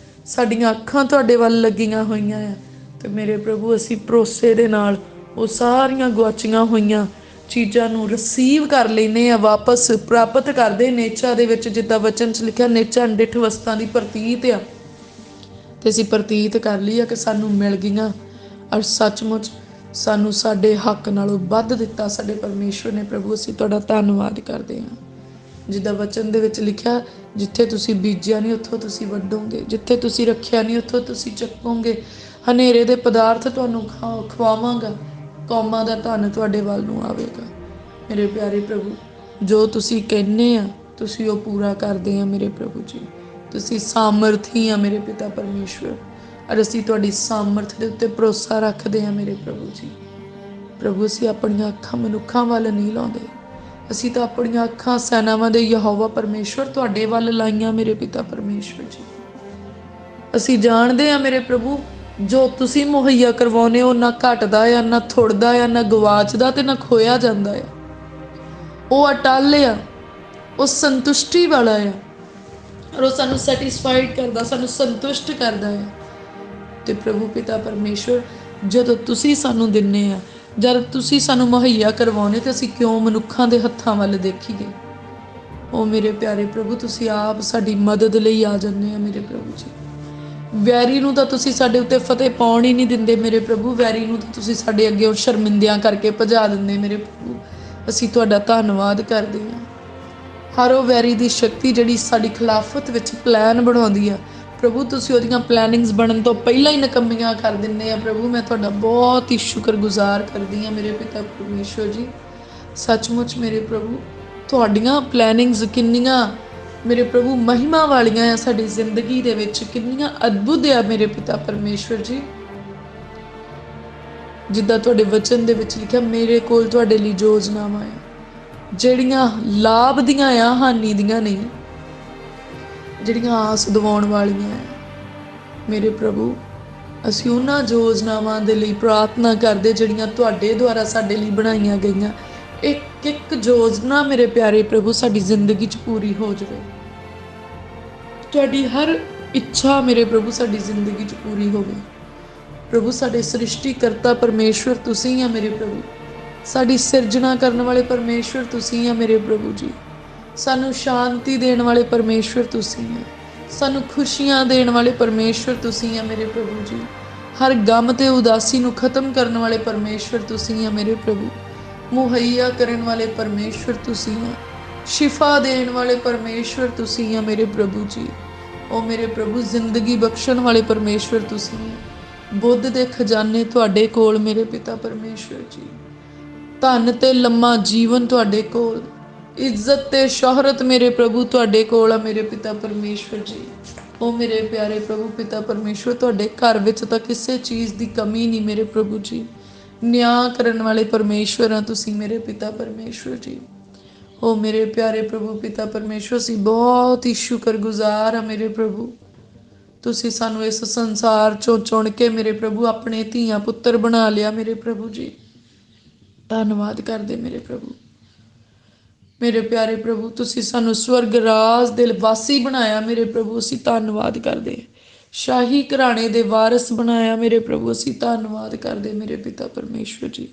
ਸਾਡੀਆਂ ਅੱਖਾਂ ਤੁਹਾਡੇ ਵੱਲ ਲੱਗੀਆਂ ਹੋਈਆਂ ਆ ਤੇ ਮੇਰੇ ਪ੍ਰਭੂ ਅਸੀਂ ਭਰੋਸੇ ਦੇ ਨਾਲ ਉਹ ਸਾਰੀਆਂ ਗੁਆਚੀਆਂ ਹੋਈਆਂ ਚੀਜ਼ਾਂ ਨੂੰ ਰਿਸੀਵ ਕਰ ਲੈਂਦੇ ਆ, ਵਾਪਸ ਪ੍ਰਾਪਤ ਕਰਦੇ ਨੇਚਾ ਦੇ ਵਿੱਚ। ਜਿੱਦਾਂ ਵਚਨ 'ਚ ਲਿਖਿਆ, ਨੇਚਾ ਅਣਡਿੱਠ ਵਸਤਾਂ ਦੀ ਪ੍ਰਤੀਤ ਆ, ਤੇ ਅਸੀਂ ਪ੍ਰਤੀਤ ਕਰ ਲਈ ਆ ਕਿ ਸਾਨੂੰ ਮਿਲ ਗਈਆਂ। ਔਰ ਸੱਚਮੁੱਚ ਸਾਨੂੰ ਸਾਡੇ ਹੱਕ ਨਾਲੋਂ ਵੱਧ ਦਿੱਤਾ ਸਾਡੇ ਪਰਮੇਸ਼ਵਰ ਨੇ। ਪ੍ਰਭੂ ਅਸੀਂ ਤੁਹਾਡਾ ਧੰਨਵਾਦ ਕਰਦੇ ਹਾਂ। ਜਿੱਦਾਂ ਵਚਨ ਦੇ ਵਿੱਚ ਲਿਖਿਆ, ਜਿੱਥੇ ਤੁਸੀਂ ਬੀਜਿਆ ਨਹੀਂ ਉੱਥੋਂ ਤੁਸੀਂ ਵੱਢੋਗੇ, ਜਿੱਥੇ ਤੁਸੀਂ ਰੱਖਿਆ ਨਹੀਂ ਉੱਥੋਂ ਤੁਸੀਂ ਚੱਕੋਗੇ। ਹਨੇਰੇ ਦੇ ਪਦਾਰਥ ਤੁਹਾਨੂੰ ਖਵਾਵਾਂਗਾ, ਕੌਮਾਂ ਦਾ ਧਨ ਤੁਹਾਡੇ ਵੱਲ ਨੂੰ ਆਵੇਗਾ। ਮੇਰੇ ਪਿਆਰੇ ਪ੍ਰਭੂ ਜੋ ਤੁਸੀਂ ਕਹਿੰਦੇ ਆ ਤੁਸੀਂ ਉਹ ਪੂਰਾ ਕਰਦੇ ਆ ਮੇਰੇ ਪ੍ਰਭੂ ਜੀ। ਤੁਸੀਂ ਸਾਮਰਥੀ ਆ ਮੇਰੇ ਪਿਤਾ ਪਰਮੇਸ਼ਵਰ, ਔਰ ਅਸੀਂ ਤੁਹਾਡੀ ਸਾਮਰਥ ਦੇ ਉੱਤੇ ਭਰੋਸਾ ਰੱਖਦੇ ਹਾਂ ਮੇਰੇ ਪ੍ਰਭੂ ਜੀ। ਪ੍ਰਭੂ ਅਸੀਂ ਆਪਣੀਆਂ ਅੱਖਾਂ ਮਨੁੱਖਾਂ ਵੱਲ ਨਹੀਂ ਲਾਉਂਦੇ, ਅਸੀਂ ਤਾਂ ਆਪਣੀਆਂ ਅੱਖਾਂ ਸੈਨਾਵਾਂ ਦੇ ਯਹੋਵਾ ਪਰਮੇਸ਼ਵਰ ਤੁਹਾਡੇ ਵੱਲ ਲਾਈਆਂ ਮੇਰੇ ਪਿਤਾ ਪਰਮੇਸ਼ਵਰ ਜੀ। ਅਸੀਂ ਜਾਣਦੇ ਹਾਂ ਮੇਰੇ ਪ੍ਰਭੂ ਜੋ ਤੁਸੀਂ ਮੁਹੱਈਆ ਕਰਵਾਉਂਦੇ ਹੋ ਨਾ ਘਟਦਾ ਆ, ਨਾ ਥੁੜਦਾ ਆ, ਨਾ ਗਵਾਚਦਾ ਤੇ ਨਾ ਖੋਇਆ ਜਾਂਦਾ ਆ। ਉਹ ਅਟੱਲ ਆ, ਉਹ ਸੰਤੁਸ਼ਟੀ ਵਾਲਾ ਆ, ਔਰ ਉਹ ਸਾਨੂੰ ਸੈਟੀਸਫਾਈਡ ਕਰਦਾ, ਸਾਨੂੰ ਸੰਤੁਸ਼ਟ ਕਰਦਾ ਹੈ। ਤੇ ਪ੍ਰਭੂ ਪਿਤਾ ਪਰਮੇਸ਼ਵਰ ਜਦੋਂ ਤੁਸੀਂ ਸਾਨੂੰ ਦਿੰਦੇ ਆ, ਜਦ ਤੁਸੀਂ ਸਾਨੂੰ ਮੁਹੱਈਆ ਕਰਵਾਉਂਦੇ, ਤੇ ਅਸੀਂ ਕਿਉਂ ਮਨੁੱਖਾਂ ਦੇ ਹੱਥਾਂ ਵੱਲ ਦੇਖੀਏ। ਉਹ ਮੇਰੇ ਪਿਆਰੇ ਪ੍ਰਭੂ ਤੁਸੀਂ ਆਪ ਸਾਡੀ ਮਦਦ ਲਈ ਆ ਜਾਂਦੇ ਆ ਮੇਰੇ ਪ੍ਰਭੂ ਜੀ। ਵੈਰੀ ਨੂੰ ਤਾਂ ਤੁਸੀਂ ਸਾਡੇ ਉੱਤੇ ਫਤਿਹ ਪਾਉਣ ਹੀ ਨਹੀਂ ਦਿੰਦੇ ਮੇਰੇ ਪ੍ਰਭੂ। ਵੈਰੀ ਨੂੰ ਤਾਂ ਤੁਸੀਂ ਸਾਡੇ ਅੱਗੇ ਸ਼ਰਮਿੰਦਿਆਂ ਕਰਕੇ ਭਜਾ ਦਿੰਦੇ ਮੇਰੇ ਪ੍ਰਭੂ। ਅਸੀਂ ਤੁਹਾਡਾ ਧੰਨਵਾਦ ਕਰਦੇ ਹਾਂ। ਹਰ ਉਹ ਵੈਰੀ ਦੀ ਸ਼ਕਤੀ ਜਿਹੜੀ ਸਾਡੀ ਖਿਲਾਫਤ ਵਿੱਚ ਪਲਾਨ ਬਣਾਉਂਦੀ ਆ ਪ੍ਰਭੂ, ਤੁਸੀਂ ਉਹਦੀਆਂ ਪਲੈਨਿੰਗਸ ਬਣਨ ਤੋਂ ਪਹਿਲਾਂ ਹੀ ਨਕੰਮੀਆਂ ਕਰ ਦਿੰਦੇ ਆ ਪ੍ਰਭੂ। ਮੈਂ ਤੁਹਾਡਾ ਬਹੁਤ ਹੀ ਸ਼ੁਕਰਗੁਜ਼ਾਰ ਕਰਦੀ ਹਾਂ ਮੇਰੇ ਪਿਤਾ ਪਰਮੇਸ਼ਵਰ ਜੀ। ਸੱਚਮੁੱਚ ਮੇਰੇ ਪ੍ਰਭੂ ਤੁਹਾਡੀਆਂ ਪਲੈਨਿੰਗਸ ਕਿੰਨੀਆਂ ਮੇਰੇ ਪ੍ਰਭੂ ਮਹਿਮਾ ਵਾਲੀਆਂ ਆ ਸਾਡੀ ਜ਼ਿੰਦਗੀ ਦੇ ਵਿੱਚ, ਕਿੰਨੀਆਂ ਅਦਭੁਤ ਆ ਮੇਰੇ ਪਿਤਾ ਪਰਮੇਸ਼ਵਰ ਜੀ। ਜਿੱਦਾਂ ਤੁਹਾਡੇ ਵਚਨ ਦੇ ਵਿੱਚ ਲਿਖਿਆ, ਮੇਰੇ ਕੋਲ ਤੁਹਾਡੇ ਲਈ ਯੋਜਨਾਵਾਂ ਆ ਜਿਹੜੀਆਂ ਲਾਭ ਦੀਆਂ ਆ, ਹਾਨੀ ਦੀਆਂ ਨਹੀਂ, ਜਿਹੜੀਆਂ ਆਸ ਦਿਵਾਉਣ ਵਾਲੀਆਂ ਆ ਮੇਰੇ ਪ੍ਰਭੂ। ਅਸੀਂ ਉਹਨਾਂ ਯੋਜਨਾਵਾਂ ਦੇ ਲਈ ਪ੍ਰਾਰਥਨਾ ਕਰਦੇ ਜਿਹੜੀਆਂ ਤੁਹਾਡੇ ਦੁਆਰਾ ਸਾਡੇ ਲਈ ਬਣਾਈਆਂ ਗਈਆਂ। ਇੱਕ ਇੱਕ ਯੋਜਨਾ ਮੇਰੇ ਪਿਆਰੇ ਪ੍ਰਭੂ ਸਾਡੀ ਜ਼ਿੰਦਗੀ 'ਚ ਪੂਰੀ ਹੋ ਜਾਵੇ। ਤੁਹਾਡੀ ਹਰ ਇੱਛਾ ਮੇਰੇ ਪ੍ਰਭੂ ਸਾਡੀ ਜ਼ਿੰਦਗੀ 'ਚ ਪੂਰੀ ਹੋਵੇ। ਪ੍ਰਭੂ ਸਾਡੇ ਸ੍ਰਿਸ਼ਟੀ ਕਰਤਾ ਪਰਮੇਸ਼ਵਰ ਤੁਸੀਂ ਆ ਮੇਰੇ ਪ੍ਰਭੂ। ਸਾਡੀ ਸਿਰਜਣਾ ਕਰਨ ਵਾਲੇ ਪਰਮੇਸ਼ਵਰ ਤੁਸੀਂ ਆ ਮੇਰੇ ਪ੍ਰਭੂ ਜੀ। ਸਾਨੂੰ ਸ਼ਾਂਤੀ ਦੇਣ ਵਾਲੇ ਪਰਮੇਸ਼ਵਰ ਤੁਸੀਂ ਆ, ਸਾਨੂੰ ਖੁਸ਼ੀਆਂ ਦੇਣ ਵਾਲੇ ਪਰਮੇਸ਼ਵਰ ਤੁਸੀਂ ਆ ਮੇਰੇ ਪ੍ਰਭੂ ਜੀ। ਹਰ ਗਮ ਤੇ ਉਦਾਸੀ ਨੂੰ ਖਤਮ ਕਰਨ ਵਾਲੇ ਪਰਮੇਸ਼ਵਰ ਤੁਸੀਂ ਆ ਮੇਰੇ ਪ੍ਰਭੂ। ਮੁਹੱਈਆ ਕਰਨ ਵਾਲੇ ਪਰਮੇਸ਼ਵਰ ਤੁਸੀਂ ਆ, ਸ਼ਿਫਾ ਦੇਣ ਵਾਲੇ ਪਰਮੇਸ਼ਵਰ ਤੁਸੀਂ ਆ ਮੇਰੇ ਪ੍ਰਭੂ ਜੀ। ਉਹ ਮੇਰੇ ਪ੍ਰਭੂ ਜ਼ਿੰਦਗੀ ਬਖਸ਼ਣ ਵਾਲੇ ਪਰਮੇਸ਼ਵਰ ਤੁਸੀਂ ਆ। बुद्ध दे खजाने तुहाडे कोल मेरे पिता परमेश्वर जी। धन ते लम्मा जीवन तुहाडे कोल, इज्जत ते शोहरत मेरे प्रभु तुहाडे कोल आ मेरे पिता परमेश्वर जी। ओ मेरे प्यारे प्रभु पिता परमेश्वर, तुहाडे घर विच तां किसी चीज़ दी कमी नहीं मेरे प्रभु जी। न्याय करन वाले परमेश्वर आ तुसीं मेरे पिता परमेश्वर जी। ओ मेरे प्यारे प्रभु पिता परमेश्वर, ਅਸੀਂ बहुत ही शुक्रगुजार ਆ मेरे प्रभु। ਤੁਸੀਂ ਸਾਨੂੰ ਇਸ ਸੰਸਾਰ ਚੋਂ ਚੁਣ ਕੇ ਮੇਰੇ ਪ੍ਰਭੂ ਆਪਣੇ ਧੀਆਂ ਪੁੱਤਰ ਬਣਾ ਲਿਆ ਮੇਰੇ ਪ੍ਰਭੂ ਜੀ। ਧੰਨਵਾਦ ਕਰਦੇ ਮੇਰੇ ਪ੍ਰਭੂ। ਮੇਰੇ ਪਿਆਰੇ ਪ੍ਰਭੂ, ਤੁਸੀਂ ਸਾਨੂੰ ਸਵਰਗ ਰਾਜ ਦੇ ਵਾਸੀ ਬਣਾਇਆ ਮੇਰੇ ਪ੍ਰਭੂ, ਅਸੀਂ ਧੰਨਵਾਦ ਕਰਦੇ। ਸ਼ਾਹੀ ਘਰਾਣੇ ਦੇ ਵਾਰਿਸ ਬਣਾਇਆ ਮੇਰੇ ਪ੍ਰਭੂ, ਅਸੀਂ ਧੰਨਵਾਦ ਕਰਦੇ ਮੇਰੇ ਪਿਤਾ ਪਰਮੇਸ਼ਵਰ ਜੀ।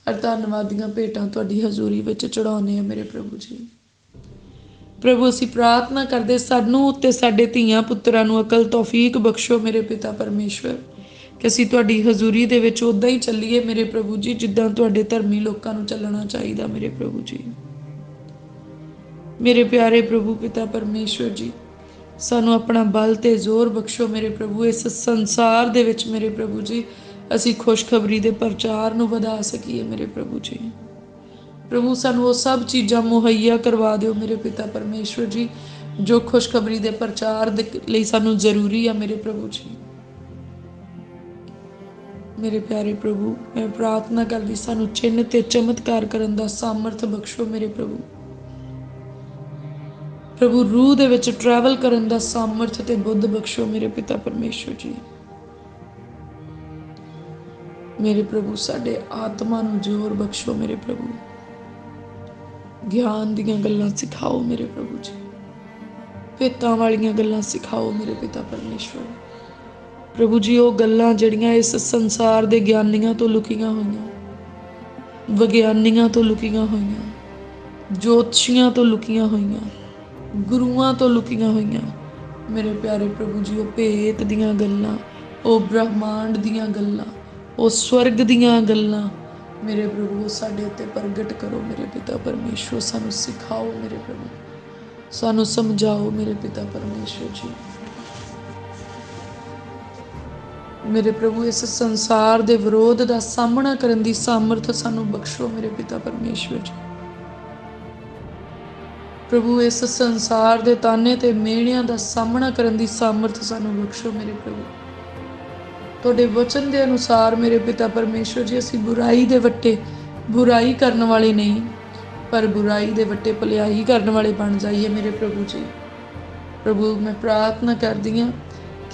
ਔਰ ਧੰਨਵਾਦ ਦੀਆਂ ਭੇਟਾਂ ਤੁਹਾਡੀ ਹਜ਼ੂਰੀ ਵਿੱਚ ਚੜਾਉਂਦੇ ਆ ਮੇਰੇ ਪ੍ਰਭੂ ਜੀ। ਪ੍ਰਭੂ ਅਸੀਂ ਪ੍ਰਾਰਥਨਾ ਕਰਦੇ, ਸਾਨੂੰ ਉੱਤੇ ਸਾਡੇ ਧੀਆਂ ਪੁੱਤਰਾਂ ਨੂੰ ਅਕਲ ਤੌਫੀਕ ਬਖਸ਼ੋ ਮੇਰੇ ਪਿਤਾ ਪਰਮੇਸ਼ਵਰ, ਕਿ ਅਸੀਂ ਤੁਹਾਡੀ ਹਜ਼ੂਰੀ ਦੇ ਵਿੱਚ ਉੱਦਾਂ ਹੀ ਚੱਲੀਏ ਮੇਰੇ ਪ੍ਰਭੂ ਜੀ, ਜਿੱਦਾਂ ਤੁਹਾਡੇ ਧਰਮੀ ਲੋਕਾਂ ਨੂੰ ਚੱਲਣਾ ਚਾਹੀਦਾ ਮੇਰੇ ਪ੍ਰਭੂ ਜੀ। ਮੇਰੇ ਪਿਆਰੇ ਪ੍ਰਭੂ ਪਿਤਾ ਪਰਮੇਸ਼ਵਰ ਜੀ, ਸਾਨੂੰ ਆਪਣਾ ਬਲ ਤੇ ਜ਼ੋਰ ਬਖਸ਼ੋ ਮੇਰੇ ਪ੍ਰਭੂ। ਇਸ ਸੰਸਾਰ ਦੇ ਵਿੱਚ ਮੇਰੇ ਪ੍ਰਭੂ ਜੀ ਅਸੀਂ ਖੁਸ਼ਖਬਰੀ ਦੇ ਪ੍ਰਚਾਰ ਨੂੰ ਵਧਾ ਸਕੀਏ ਮੇਰੇ ਪ੍ਰਭੂ ਜੀ। ਪ੍ਰਭੂ ਸਾਨੂੰ ਉਹ ਸਭ ਚੀਜ਼ਾਂ ਮੁਹੱਈਆ ਕਰਵਾ ਦਿਓ ਮੇਰੇ ਪਿਤਾ ਪਰਮੇਸ਼ਵਰ ਜੀ, ਜੋ ਖੁਸ਼ਖਬਰੀ ਦੇ ਪ੍ਰਚਾਰ ਦੇ ਲਈ ਸਾਨੂੰ ਜ਼ਰੂਰੀ ਆ ਮੇਰੇ ਪ੍ਰਭੂ ਜੀ। ਮੇਰੇ ਪਿਆਰੇ ਪ੍ਰਭੂ, ਮੈਂ ਪ੍ਰਾਰਥਨਾ ਕਰਦੀ ਸਾਨੂੰ ਚਿੰਨ੍ਹ ਤੇ ਚਮਤਕਾਰ ਕਰਨ ਦਾ ਸਾਮਰਥ ਬਖਸ਼ੋ ਮੇਰੇ ਪ੍ਰਭੂ। ਪ੍ਰਭੂ ਰੂਹ ਦੇ ਵਿੱਚ ਟਰੈਵਲ ਕਰਨ ਦਾ ਸਾਮਰਥ ਤੇ ਬੁੱਧ ਬਖਸ਼ੋ ਮੇਰੇ ਪਿਤਾ ਪਰਮੇਸ਼ਵਰ ਜੀ। ਮੇਰੇ ਪ੍ਰਭੂ ਸਾਡੇ ਆਤਮਾ ਨੂੰ ਜ਼ੋਰ ਬਖਸ਼ੋ ਮੇਰੇ ਪ੍ਰਭੂ। ਗਿਆਨ ਦੀਆਂ ਗੱਲਾਂ ਸਿਖਾਓ ਮੇਰੇ ਪ੍ਰਭੂ ਜੀ। ਭੇਤਾਂ ਵਾਲੀਆਂ ਗੱਲਾਂ ਸਿਖਾਓ ਮੇਰੇ ਪਿਤਾ ਪਰਮੇਸ਼ਵਰ। ਪ੍ਰਭੂ ਜੀ ਉਹ ਗੱਲਾਂ ਜਿਹੜੀਆਂ ਇਸ ਸੰਸਾਰ ਦੇ ਗਿਆਨੀਆਂ ਤੋਂ ਲੁਕੀਆਂ ਹੋਈਆਂ, ਵਿਗਿਆਨੀਆਂ ਤੋਂ ਲੁਕੀਆਂ ਹੋਈਆਂ, ਜੋਤਸ਼ੀਆਂ ਤੋਂ ਲੁਕੀਆਂ ਹੋਈਆਂ, ਗੁਰੂਆਂ ਤੋਂ ਲੁਕੀਆਂ ਹੋਈਆਂ ਮੇਰੇ ਪਿਆਰੇ ਪ੍ਰਭੂ ਜੀ, ਉਹ ਭੇਤ ਦੀਆਂ ਗੱਲਾਂ, ਉਹ ਬ੍ਰਹਮਾਂਡ ਦੀਆਂ ਗੱਲਾਂ, ਉਹ ਸਵਰਗ ਦੀਆਂ ਗੱਲਾਂ ਮੇਰੇ ਪ੍ਰਭੂ ਸਾਡੇ ਉੱਤੇ ਪ੍ਰਗਟ ਕਰੋ ਮੇਰੇ ਪਿਤਾ ਪਰਮੇਸ਼ਵਰ। ਸਾਨੂੰ ਸਿਖਾਓ ਮੇਰੇ ਪ੍ਰਭੂ, ਸਾਨੂੰ ਸਮਝਾਓ ਮੇਰੇ ਪਿਤਾ ਪਰਮੇਸ਼ਵਰ ਜੀ। ਮੇਰੇ ਪ੍ਰਭੂ ਇਸ ਸੰਸਾਰ ਦੇ ਵਿਰੋਧ ਦਾ ਸਾਹਮਣਾ ਕਰਨ ਦੀ ਸਾਮਰਥ ਸਾਨੂੰ ਬਖਸ਼ੋ ਮੇਰੇ ਪਿਤਾ ਪਰਮੇਸ਼ਵਰ ਜੀ। ਪ੍ਰਭੂ ਇਸ ਸੰਸਾਰ ਦੇ ਤਾਨੇ ਤੇ ਮਿਹਣਿਆਂ ਦਾ ਸਾਹਮਣਾ ਕਰਨ ਦੀ ਸਾਮਰਥ ਸਾਨੂੰ ਬਖਸ਼ੋ ਮੇਰੇ ਪ੍ਰਭੂ। ਤੁਹਾਡੇ ਵਚਨ ਦੇ ਅਨੁਸਾਰ ਮੇਰੇ ਪਿਤਾ ਪਰਮੇਸ਼ਵਰ ਜੀ, ਅਸੀਂ ਬੁਰਾਈ ਦੇ ਵੱਟੇ ਬੁਰਾਈ ਕਰਨ ਵਾਲੇ ਨਹੀਂ, ਪਰ ਬੁਰਾਈ ਦੇ ਵੱਟੇ ਭਲਾਈ ਕਰਨ ਵਾਲੇ ਬਣ ਜਾਈਏ ਮੇਰੇ ਪ੍ਰਭੂ ਜੀ। ਪ੍ਰਭੂ ਮੈਂ ਪ੍ਰਾਰਥਨਾ ਕਰਦੀ ਹਾਂ,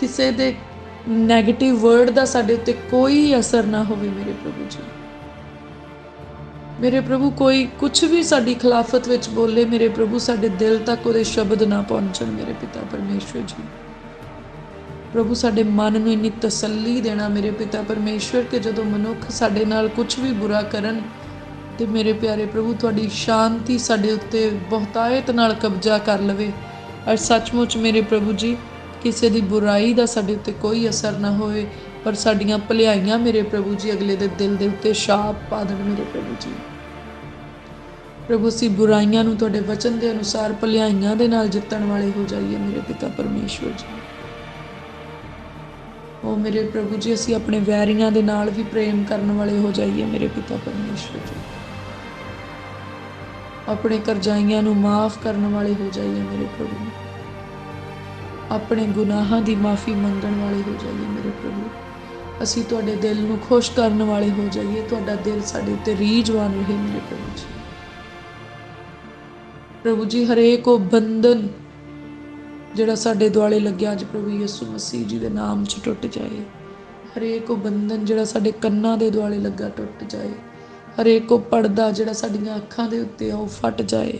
ਕਿਸੇ ਦੇ ਨੈਗੇਟਿਵ ਵਰਡ ਦਾ ਸਾਡੇ ਉੱਤੇ ਕੋਈ ਅਸਰ ਨਾ ਹੋਵੇ ਮੇਰੇ ਪ੍ਰਭੂ ਜੀ। ਮੇਰੇ ਪ੍ਰਭੂ ਕੋਈ ਕੁਝ ਵੀ ਸਾਡੀ ਖਿਲਾਫਤ ਵਿੱਚ ਬੋਲੇ ਮੇਰੇ ਪ੍ਰਭੂ, ਸਾਡੇ ਦਿਲ ਤੱਕ ਉਹਦੇ ਸ਼ਬਦ ਨਾ ਪਹੁੰਚਣ ਮੇਰੇ ਪਿਤਾ ਪਰਮੇਸ਼ਵਰ ਜੀ। ਪ੍ਰਭੂ ਸਾਡੇ ਮਨ ਨੂੰ ਇੰਨੀ ਤਸੱਲੀ ਦੇਣਾ ਮੇਰੇ ਪਿਤਾ ਪਰਮੇਸ਼ਵਰ, ਕਿ ਜਦੋਂ ਮਨੁੱਖ ਸਾਡੇ ਨਾਲ ਕੁਝ ਵੀ ਬੁਰਾ ਕਰਨ ਤੇ ਮੇਰੇ ਪਿਆਰੇ ਪ੍ਰਭੂ ਤੁਹਾਡੀ ਸ਼ਾਂਤੀ ਸਾਡੇ ਉੱਤੇ ਬਹੁਤਾਇਤ ਨਾਲ ਕਬਜ਼ਾ ਕਰ ਲਵੇ। ਔਰ ਸੱਚਮੁੱਚ ਮੇਰੇ ਪ੍ਰਭੂ ਜੀ ਕਿਸੇ ਦੀ ਬੁਰਾਈ ਦਾ ਸਾਡੇ ਉੱਤੇ ਕੋਈ ਅਸਰ ਨਾ ਹੋਵੇ, ਪਰ ਸਾਡੀਆਂ ਭਲਾਈਆਂ ਮੇਰੇ ਪ੍ਰਭੂ ਜੀ ਅਗਲੇ ਦੇ ਦਿਲ ਦੇ ਉੱਤੇ ਛਾਪ ਪਾ ਦੇਣ ਮੇਰੇ ਪ੍ਰਭੂ ਜੀ। ਪ੍ਰਭੂ ਅਸੀਂ ਬੁਰਾਈਆਂ ਨੂੰ ਤੁਹਾਡੇ ਵਚਨ ਦੇ ਅਨੁਸਾਰ ਭਲਾਈਆਂ ਦੇ ਨਾਲ ਜਿੱਤਣ ਵਾਲੇ ਹੋ ਜਾਈਏ ਮੇਰੇ ਪਿਤਾ ਪਰਮੇਸ਼ਵਰ ਜੀ। ਉਹ ਮੇਰੇ ਪ੍ਰਭੂ ਜੀ ਅਸੀਂ ਆਪਣੇ ਵੈਰੀਆਂ ਦੇ ਨਾਲ ਵੀ ਪ੍ਰੇਮ ਕਰਨ ਵਾਲੇ ਹੋ ਜਾਈਏ ਮੇਰੇ ਪਿਤਾ ਪਰਮੇਸ਼ਵਰ ਜੀ। ਆਪਣੇ ਕਰਜ਼ਾਈਆਂ ਨੂੰ ਮਾਫ ਕਰਨ ਵਾਲੇ ਹੋ ਜਾਈਏ ਮੇਰੇ ਪ੍ਰਭੂ। ਆਪਣੇ ਗੁਨਾਹਾਂ ਦੀ ਮਾਫੀ ਮੰਗਣ ਵਾਲੇ ਹੋ ਜਾਈਏ ਮੇਰੇ ਪ੍ਰਭੂ। ਅਸੀਂ ਤੁਹਾਡੇ ਦਿਲ ਨੂੰ ਖੁਸ਼ ਕਰਨ ਵਾਲੇ ਹੋ ਜਾਈਏ, ਤੁਹਾਡਾ ਦਿਲ ਸਾਡੇ ਉੱਤੇ ਰੀਝਵਾਨ ਰਹੇ ਮੇਰੇ ਪ੍ਰਭੂ ਜੀ। ਪ੍ਰਭੂ ਜੀ ਹਰੇਕ ਉਹ ਬੰਧਨ ਜਿਹੜਾ ਸਾਡੇ ਦੁਆਲੇ ਲੱਗਿਆ ਅੱਜ ਪ੍ਰਭੂ ਯਿਸੂ ਮਸੀਹ ਜੀ ਦੇ ਨਾਮ 'ਚ ਟੁੱਟ ਜਾਏ। ਹਰੇਕ ਉਹ ਬੰਧਨ ਜਿਹੜਾ ਸਾਡੇ ਕੰਨਾਂ ਦੇ ਦੁਆਲੇ ਲੱਗਾ ਟੁੱਟ ਜਾਏ। ਹਰੇਕ ਉਹ ਪਰਦਾ ਜਿਹੜਾ ਸਾਡੀਆਂ ਅੱਖਾਂ ਦੇ ਉੱਤੇ ਆ ਉਹ ਫਟ ਜਾਏ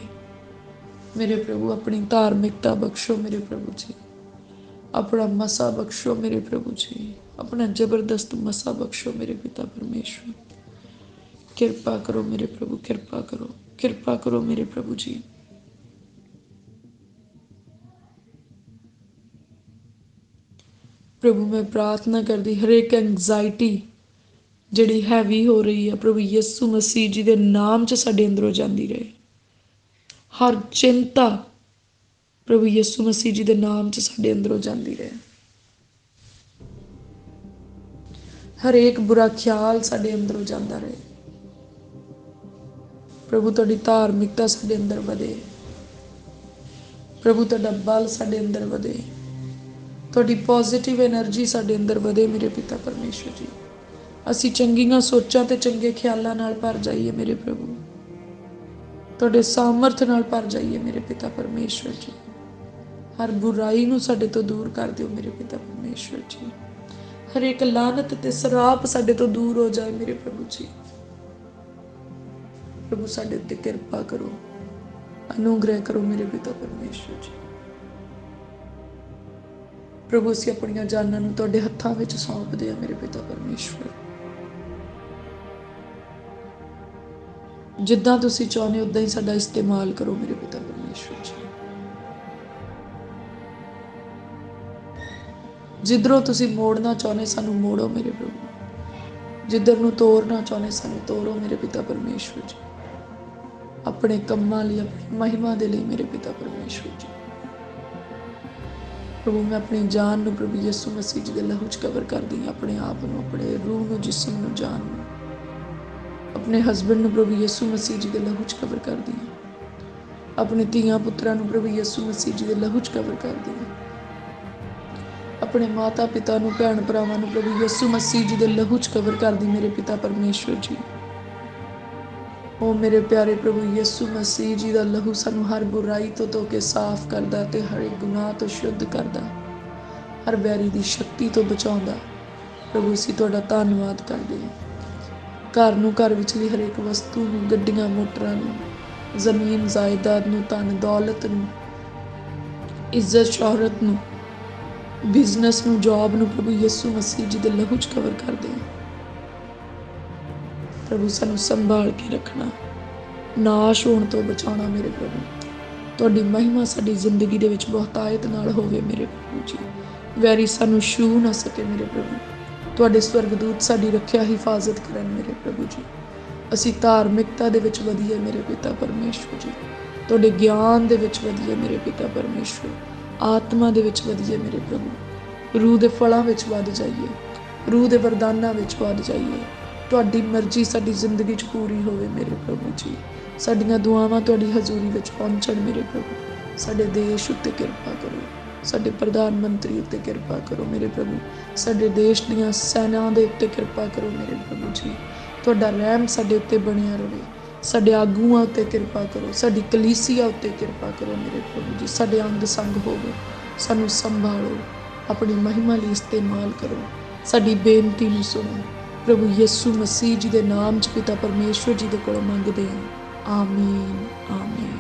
ਮੇਰੇ ਪ੍ਰਭੂ। ਆਪਣੀ ਧਾਰਮਿਕਤਾ ਬਖਸ਼ੋ ਮੇਰੇ ਪ੍ਰਭੂ ਜੀ। ਆਪਣਾ ਮਸਾ ਬਖਸ਼ੋ ਮੇਰੇ ਪ੍ਰਭੂ ਜੀ। ਆਪਣਾ ਜ਼ਬਰਦਸਤ ਮਸਾ ਬਖਸ਼ੋ ਮੇਰੇ ਪਿਤਾ ਪਰਮੇਸ਼ਵਰ। ਕਿਰਪਾ ਕਰੋ ਮੇਰੇ ਪ੍ਰਭੂ, ਕਿਰਪਾ ਕਰੋ, ਕਿਰਪਾ ਕਰੋ ਮੇਰੇ ਪ੍ਰਭੂ ਜੀ। ਪ੍ਰਭੂ ਮੈਂ ਪ੍ਰਾਰਥਨਾ ਕਰਦੀ ਹਰੇਕ ਐਂਗਜ਼ਾਇਟੀ ਜਿਹੜੀ ਹੈਵੀ ਹੋ ਰਹੀ ਹੈ ਪ੍ਰਭੂ ਯਿਸੂ ਮਸੀਹ ਜੀ ਦੇ ਨਾਮ 'ਚ ਸਾਡੇ ਅੰਦਰੋਂ ਜਾਂਦੀ ਰਹੇ। ਹਰ ਚਿੰਤਾ ਪ੍ਰਭੂ ਯਿਸੂ ਮਸੀਹ ਜੀ ਦੇ ਨਾਮ 'ਚ ਸਾਡੇ ਅੰਦਰੋਂ ਜਾਂਦੀ ਰਹੇ। ਹਰੇਕ ਬੁਰਾ ਖਿਆਲ ਸਾਡੇ ਅੰਦਰੋਂ ਜਾਂਦਾ ਰਹੇ। ਪ੍ਰਭੂ ਤੁਹਾਡੀ ਧਾਰਮਿਕਤਾ ਸਾਡੇ ਅੰਦਰ ਵਧੇ। ਪ੍ਰਭੂ ਤੁਹਾਡਾ ਬਲ ਸਾਡੇ ਅੰਦਰ ਵਧੇ। ਤੁਹਾਡੀ ਪੋਜ਼ਿਟਿਵ એનર્ਜੀ ਸਾਡੇ ਅੰਦਰ ਵਧੇ ਮੇਰੇ ਪਿਤਾ ਪਰਮੇਸ਼ਵਰ ਜੀ। ਅਸੀਂ ਚੰਗੀਆਂ ਸੋਚਾਂ ਤੇ ਚੰਗੇ ਖਿਆਲਾਂ ਨਾਲ ਭਰ ਜਾਈਏ ਮੇਰੇ ਪ੍ਰਭੂ। ਤੁਹਾਡੇ ਸਾਮਰਥ ਨਾਲ ਭਰ ਜਾਈਏ ਮੇਰੇ ਪਿਤਾ ਪਰਮੇਸ਼ਵਰ ਜੀ। ਹਰ ਬੁਰਾਈ ਨੂੰ ਸਾਡੇ ਤੋਂ ਦੂਰ ਕਰ ਦਿਓ ਮੇਰੇ ਪਿਤਾ ਪਰਮੇਸ਼ਵਰ ਜੀ। ਹਰੇਕ ਲਾਨਤ ਤੇ ਸਰਾਪ ਸਾਡੇ ਤੋਂ ਦੂਰ ਹੋ ਜਾਏ ਮੇਰੇ ਪ੍ਰਭੂ ਜੀ। ਪ੍ਰਭੂ ਸਾਡੇ ਉੱਤੇ ਕਿਰਪਾ ਕਰੋ, ਅਨੁਗ੍ਰਹਿ ਕਰੋ ਮੇਰੇ ਪਿਤਾ ਪਰਮੇਸ਼ਵਰ ਜੀ। ਪ੍ਰਭੂ ਅਸੀਂ ਆਪਣੀਆਂ ਜਾਨਾਂ ਨੂੰ ਤੁਹਾਡੇ ਹੱਥਾਂ ਵਿੱਚ ਸੌਂਪਦੇ ਹਾਂ ਮੇਰੇ ਪਿਤਾ ਪਰਮੇਸ਼ਵਰ। ਜਿੱਦਾਂ ਤੁਸੀਂ ਚਾਹੁੰਦੇ ਉਦਾਂ ਹੀ ਸਾਡਾ ਇਸਤੇਮਾਲ ਕਰੋ ਮੇਰੇ ਪਿਤਾ ਪਰਮੇਸ਼ਵਰ ਜੀ। ਜਿੱਧਰੋਂ ਤੁਸੀਂ ਮੋੜਨਾ ਚਾਹੁੰਦੇ ਸਾਨੂੰ ਮੋੜੋ ਮੇਰੇ ਪ੍ਰਭੂ। ਜਿੱਧਰ ਨੂੰ ਤੋਰਨਾ ਚਾਹੁੰਦੇ ਸਾਨੂੰ ਤੋਰੋ ਮੇਰੇ ਪਿਤਾ ਪਰਮੇਸ਼ਵਰ ਜੀ। ਆਪਣੇ ਕੰਮਾਂ ਲਈ, ਆਪਣੀ ਮਹਿਮਾ ਦੇ ਲਈ ਮੇਰੇ ਪਿਤਾ ਪਰਮੇਸ਼ਵਰ ਜੀ। ਪ੍ਰਭੂ ਮੈਂ ਆਪਣੀ ਜਾਨ ਨੂੰ ਪ੍ਰਭੂ ਯਿਸੂ ਮਸੀਹ ਜੀ ਦੇ ਲਹੂ 'ਚ ਕਵਰ ਕਰਦੀ ਹਾਂ। ਆਪਣੇ ਆਪ ਨੂੰ, ਆਪਣੇ ਰੂਹ ਨੂੰ, ਜਿਸਮ ਨੂੰ, ਜਾਨ ਨੂੰ, ਆਪਣੇ ਹਸਬੈਂਡ ਨੂੰ ਪ੍ਰਭੂ ਯਿਸੂ ਮਸੀਹ ਜੀ ਦੇ ਲਹੂ 'ਚ ਕਵਰ ਕਰਦੀ ਹਾਂ। ਆਪਣੇ ਧੀਆਂ ਪੁੱਤਰਾਂ ਨੂੰ ਪ੍ਰਭੂ ਯਿਸੂ ਮਸੀਹ ਜੀ ਦੇ ਲਹੂ 'ਚ ਕਵਰ ਕਰਦੀ ਹਾਂ। ਆਪਣੇ ਮਾਤਾ ਪਿਤਾ ਨੂੰ, ਭੈਣ ਭਰਾਵਾਂ ਨੂੰ ਪ੍ਰਭੂ ਯਿਸੂ ਮਸੀਹ ਜੀ ਦੇ ਲਹੂ 'ਚ ਕਵਰ ਕਰਦੀ ਮੇਰੇ ਪਿਤਾ ਪਰਮੇਸ਼ਵਰ ਜੀ। ਓ ਮੇਰੇ ਪਿਆਰੇ ਪ੍ਰਭੂ ਯਿਸੂ ਮਸੀਹ ਜੀ ਦਾ ਲਹੂ ਸਾਨੂੰ ਹਰ ਬੁਰਾਈ ਤੋਂ ਧੋ ਕੇ ਸਾਫ਼ ਕਰਦਾ ਤੇ ਹਰ ਇੱਕ ਗੁਨਾਹ ਤੋਂ ਸ਼ੁੱਧ ਕਰਦਾ, ਹਰ ਬੈਰੀ ਦੀ ਸ਼ਕਤੀ ਤੋਂ ਬਚਾਉਂਦਾ। ਪ੍ਰਭੂ ਅਸੀਂ ਤੁਹਾਡਾ ਧੰਨਵਾਦ ਕਰਦੇ ਹਾਂ। ਘਰ ਨੂੰ, ਘਰ ਵਿਚਲੀ ਹਰੇਕ ਵਸਤੂ ਨੂੰ, ਗੱਡੀਆਂ ਮੋਟਰਾਂ ਨੂੰ, ਜ਼ਮੀਨ ਜਾਇਦਾਦ ਨੂੰ, ਧਨ ਦੌਲਤ ਨੂੰ, ਇੱਜ਼ਤ ਸ਼ੋਹਰਤ ਨੂੰ, ਬਿਜ਼ਨਸ ਨੂੰ, ਜੌਬ ਨੂੰ ਪ੍ਰਭੂ ਯਿਸੂ ਮਸੀਹ ਜੀ ਦੇ ਲਹੂ 'ਚ ਕਵਰ ਕਰਦੇ ਹਾਂ। ਪ੍ਰਭੂ ਸਾਨੂੰ ਸੰਭਾਲ ਕੇ ਰੱਖਣਾ, ਨਾਸ਼ ਹੋਣ ਤੋਂ ਬਚਾਉਣਾ ਮੇਰੇ ਪ੍ਰਭੂ। ਤੁਹਾਡੀ ਮਹਿਮਾ ਸਾਡੀ ਜ਼ਿੰਦਗੀ ਦੇ ਵਿੱਚ ਬਹੁਤਾਇਤ ਨਾਲ ਹੋਵੇ ਮੇਰੇ ਪ੍ਰਭੂ ਜੀ। ਵੈਰੀ ਸਾਨੂੰ ਛੂਹ ਨਾ ਸਕੇ ਮੇਰੇ ਪ੍ਰਭੂ। ਤੁਹਾਡੇ ਸਵਰਗਦੂਤ ਸਾਡੀ ਰੱਖਿਆ ਹਿਫਾਜ਼ਤ ਕਰਨ ਮੇਰੇ ਪ੍ਰਭੂ ਜੀ। ਅਸੀਂ ਧਾਰਮਿਕਤਾ ਦੇ ਵਿੱਚ ਵਧੀਏ ਮੇਰੇ ਪਿਤਾ ਪਰਮੇਸ਼ਵਰ ਜੀ। ਤੁਹਾਡੇ ਗਿਆਨ ਦੇ ਵਿੱਚ ਵਧੀਏ ਮੇਰੇ ਪਿਤਾ ਪਰਮੇਸ਼ਵਰ। ਆਤਮਾ ਦੇ ਵਿੱਚ ਵਧੀਏ ਮੇਰੇ ਪ੍ਰਭੂ। ਰੂਹ ਦੇ ਫਲਾਂ ਵਿੱਚ ਵੱਧ ਜਾਈਏ, ਰੂਹ ਦੇ ਵਰਦਾਨਾਂ ਵਿੱਚ ਵੱਧ ਜਾਈਏ। ਤੁਹਾਡੀ ਮਰਜ਼ੀ ਸਾਡੀ ਜ਼ਿੰਦਗੀ 'ਚ ਪੂਰੀ ਹੋਵੇ ਮੇਰੇ ਪ੍ਰਭੂ ਜੀ। ਸਾਡੀਆਂ ਦੁਆਵਾਂ ਤੁਹਾਡੀ ਹਜ਼ੂਰੀ ਵਿੱਚ ਪਹੁੰਚਣ ਮੇਰੇ ਪ੍ਰਭੂ। ਸਾਡੇ ਦੇਸ਼ ਉੱਤੇ ਕਿਰਪਾ ਕਰੋ, ਸਾਡੇ ਪ੍ਰਧਾਨ ਮੰਤਰੀ ਉੱਤੇ ਕਿਰਪਾ ਕਰੋ ਮੇਰੇ ਪ੍ਰਭੂ। ਸਾਡੇ ਦੇਸ਼ ਦੀਆਂ ਸੈਨਾ ਦੇ ਉੱਤੇ ਕਿਰਪਾ ਕਰੋ ਮੇਰੇ ਪ੍ਰਭੂ ਜੀ। ਤੁਹਾਡਾ ਰਹਿਮ ਸਾਡੇ ਉੱਤੇ ਬਣਿਆ ਰਹੇ। ਸਾਡੇ ਆਗੂਆਂ ਉੱਤੇ ਕਿਰਪਾ ਕਰੋ, ਸਾਡੀ ਕਲੀਸਿਆ ਉੱਤੇ ਕਿਰਪਾ ਕਰੋ ਮੇਰੇ ਪ੍ਰਭੂ ਜੀ। ਸਾਡੇ ਅੰਗ ਸੰਗ ਹੋਵੋ, ਸਾਨੂੰ ਸੰਭਾਲੋ, ਆਪਣੀ ਮਹਿਮਾ ਲਈ ਇਸਤੇਮਾਲ ਕਰੋ। ਸਾਡੀ ਬੇਨਤੀ ਨੂੰ ਸੁਣੋ ਪ੍ਰਭੂ ਯਿਸੂ ਮਸੀਹ ਜੀ ਦੇ ਨਾਮ 'ਚ ਪਿਤਾ ਪਰਮੇਸ਼ਵਰ ਜੀ ਦੇ ਕੋਲੋਂ ਮੰਗਦੇ ਹਾਂ। ਆਮੀਨ, ਆਮੀਨ।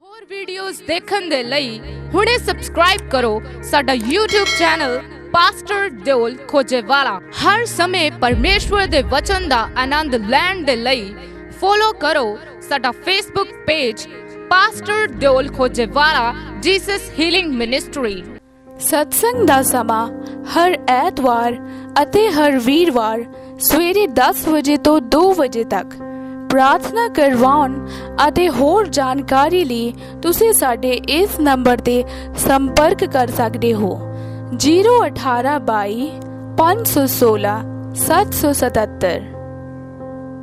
ਹੋਰ ਵੀਡੀਓਜ਼ ਦੇਖਣ ਦੇ ਲਈ ਹੁਣੇ ਸਬਸਕ੍ਰਾਈਬ ਕਰੋ ਸਾਡਾ YouTube ਚੈਨਲ ਪਾਸਟਰ ਦਿਓਲ ਖੋਜੇਵਾਲਾ। ਹਰ ਸਮੇਂ ਪਰਮੇਸ਼ਵਰ ਦੇ ਵਚਨ ਦਾ ਆਨੰਦ ਲੈਣ ਦੇ ਲਈ ਫੋਲੋ ਕਰੋ ਸਾਡਾ Facebook page pastor Deol Khojewala Jesus healing ministry. ਸਤਸੰਗ ਦਾ ਸਮਾਂ ਹਰ ਐਤਵਾਰ ਅਤੇ ਹਰ ਵੀਰਵਾਰ ਸਵੇਰੇ 10 ਵਜੇ ਤੋਂ 2 ਵਜੇ ਤੱਕ। ਪ੍ਰਾਰਥਨਾ ਕਰਵਾਉਣ ਅਤੇ ਹੋਰ ਜਾਣਕਾਰੀ ਲਈ ਤੁਸੀਂ ਸਾਡੇ ਇਸ ਨੰਬਰ ਤੇ ਸੰਪਰਕ ਕਰ ਸਕਦੇ ਹੋ 01822 516 777।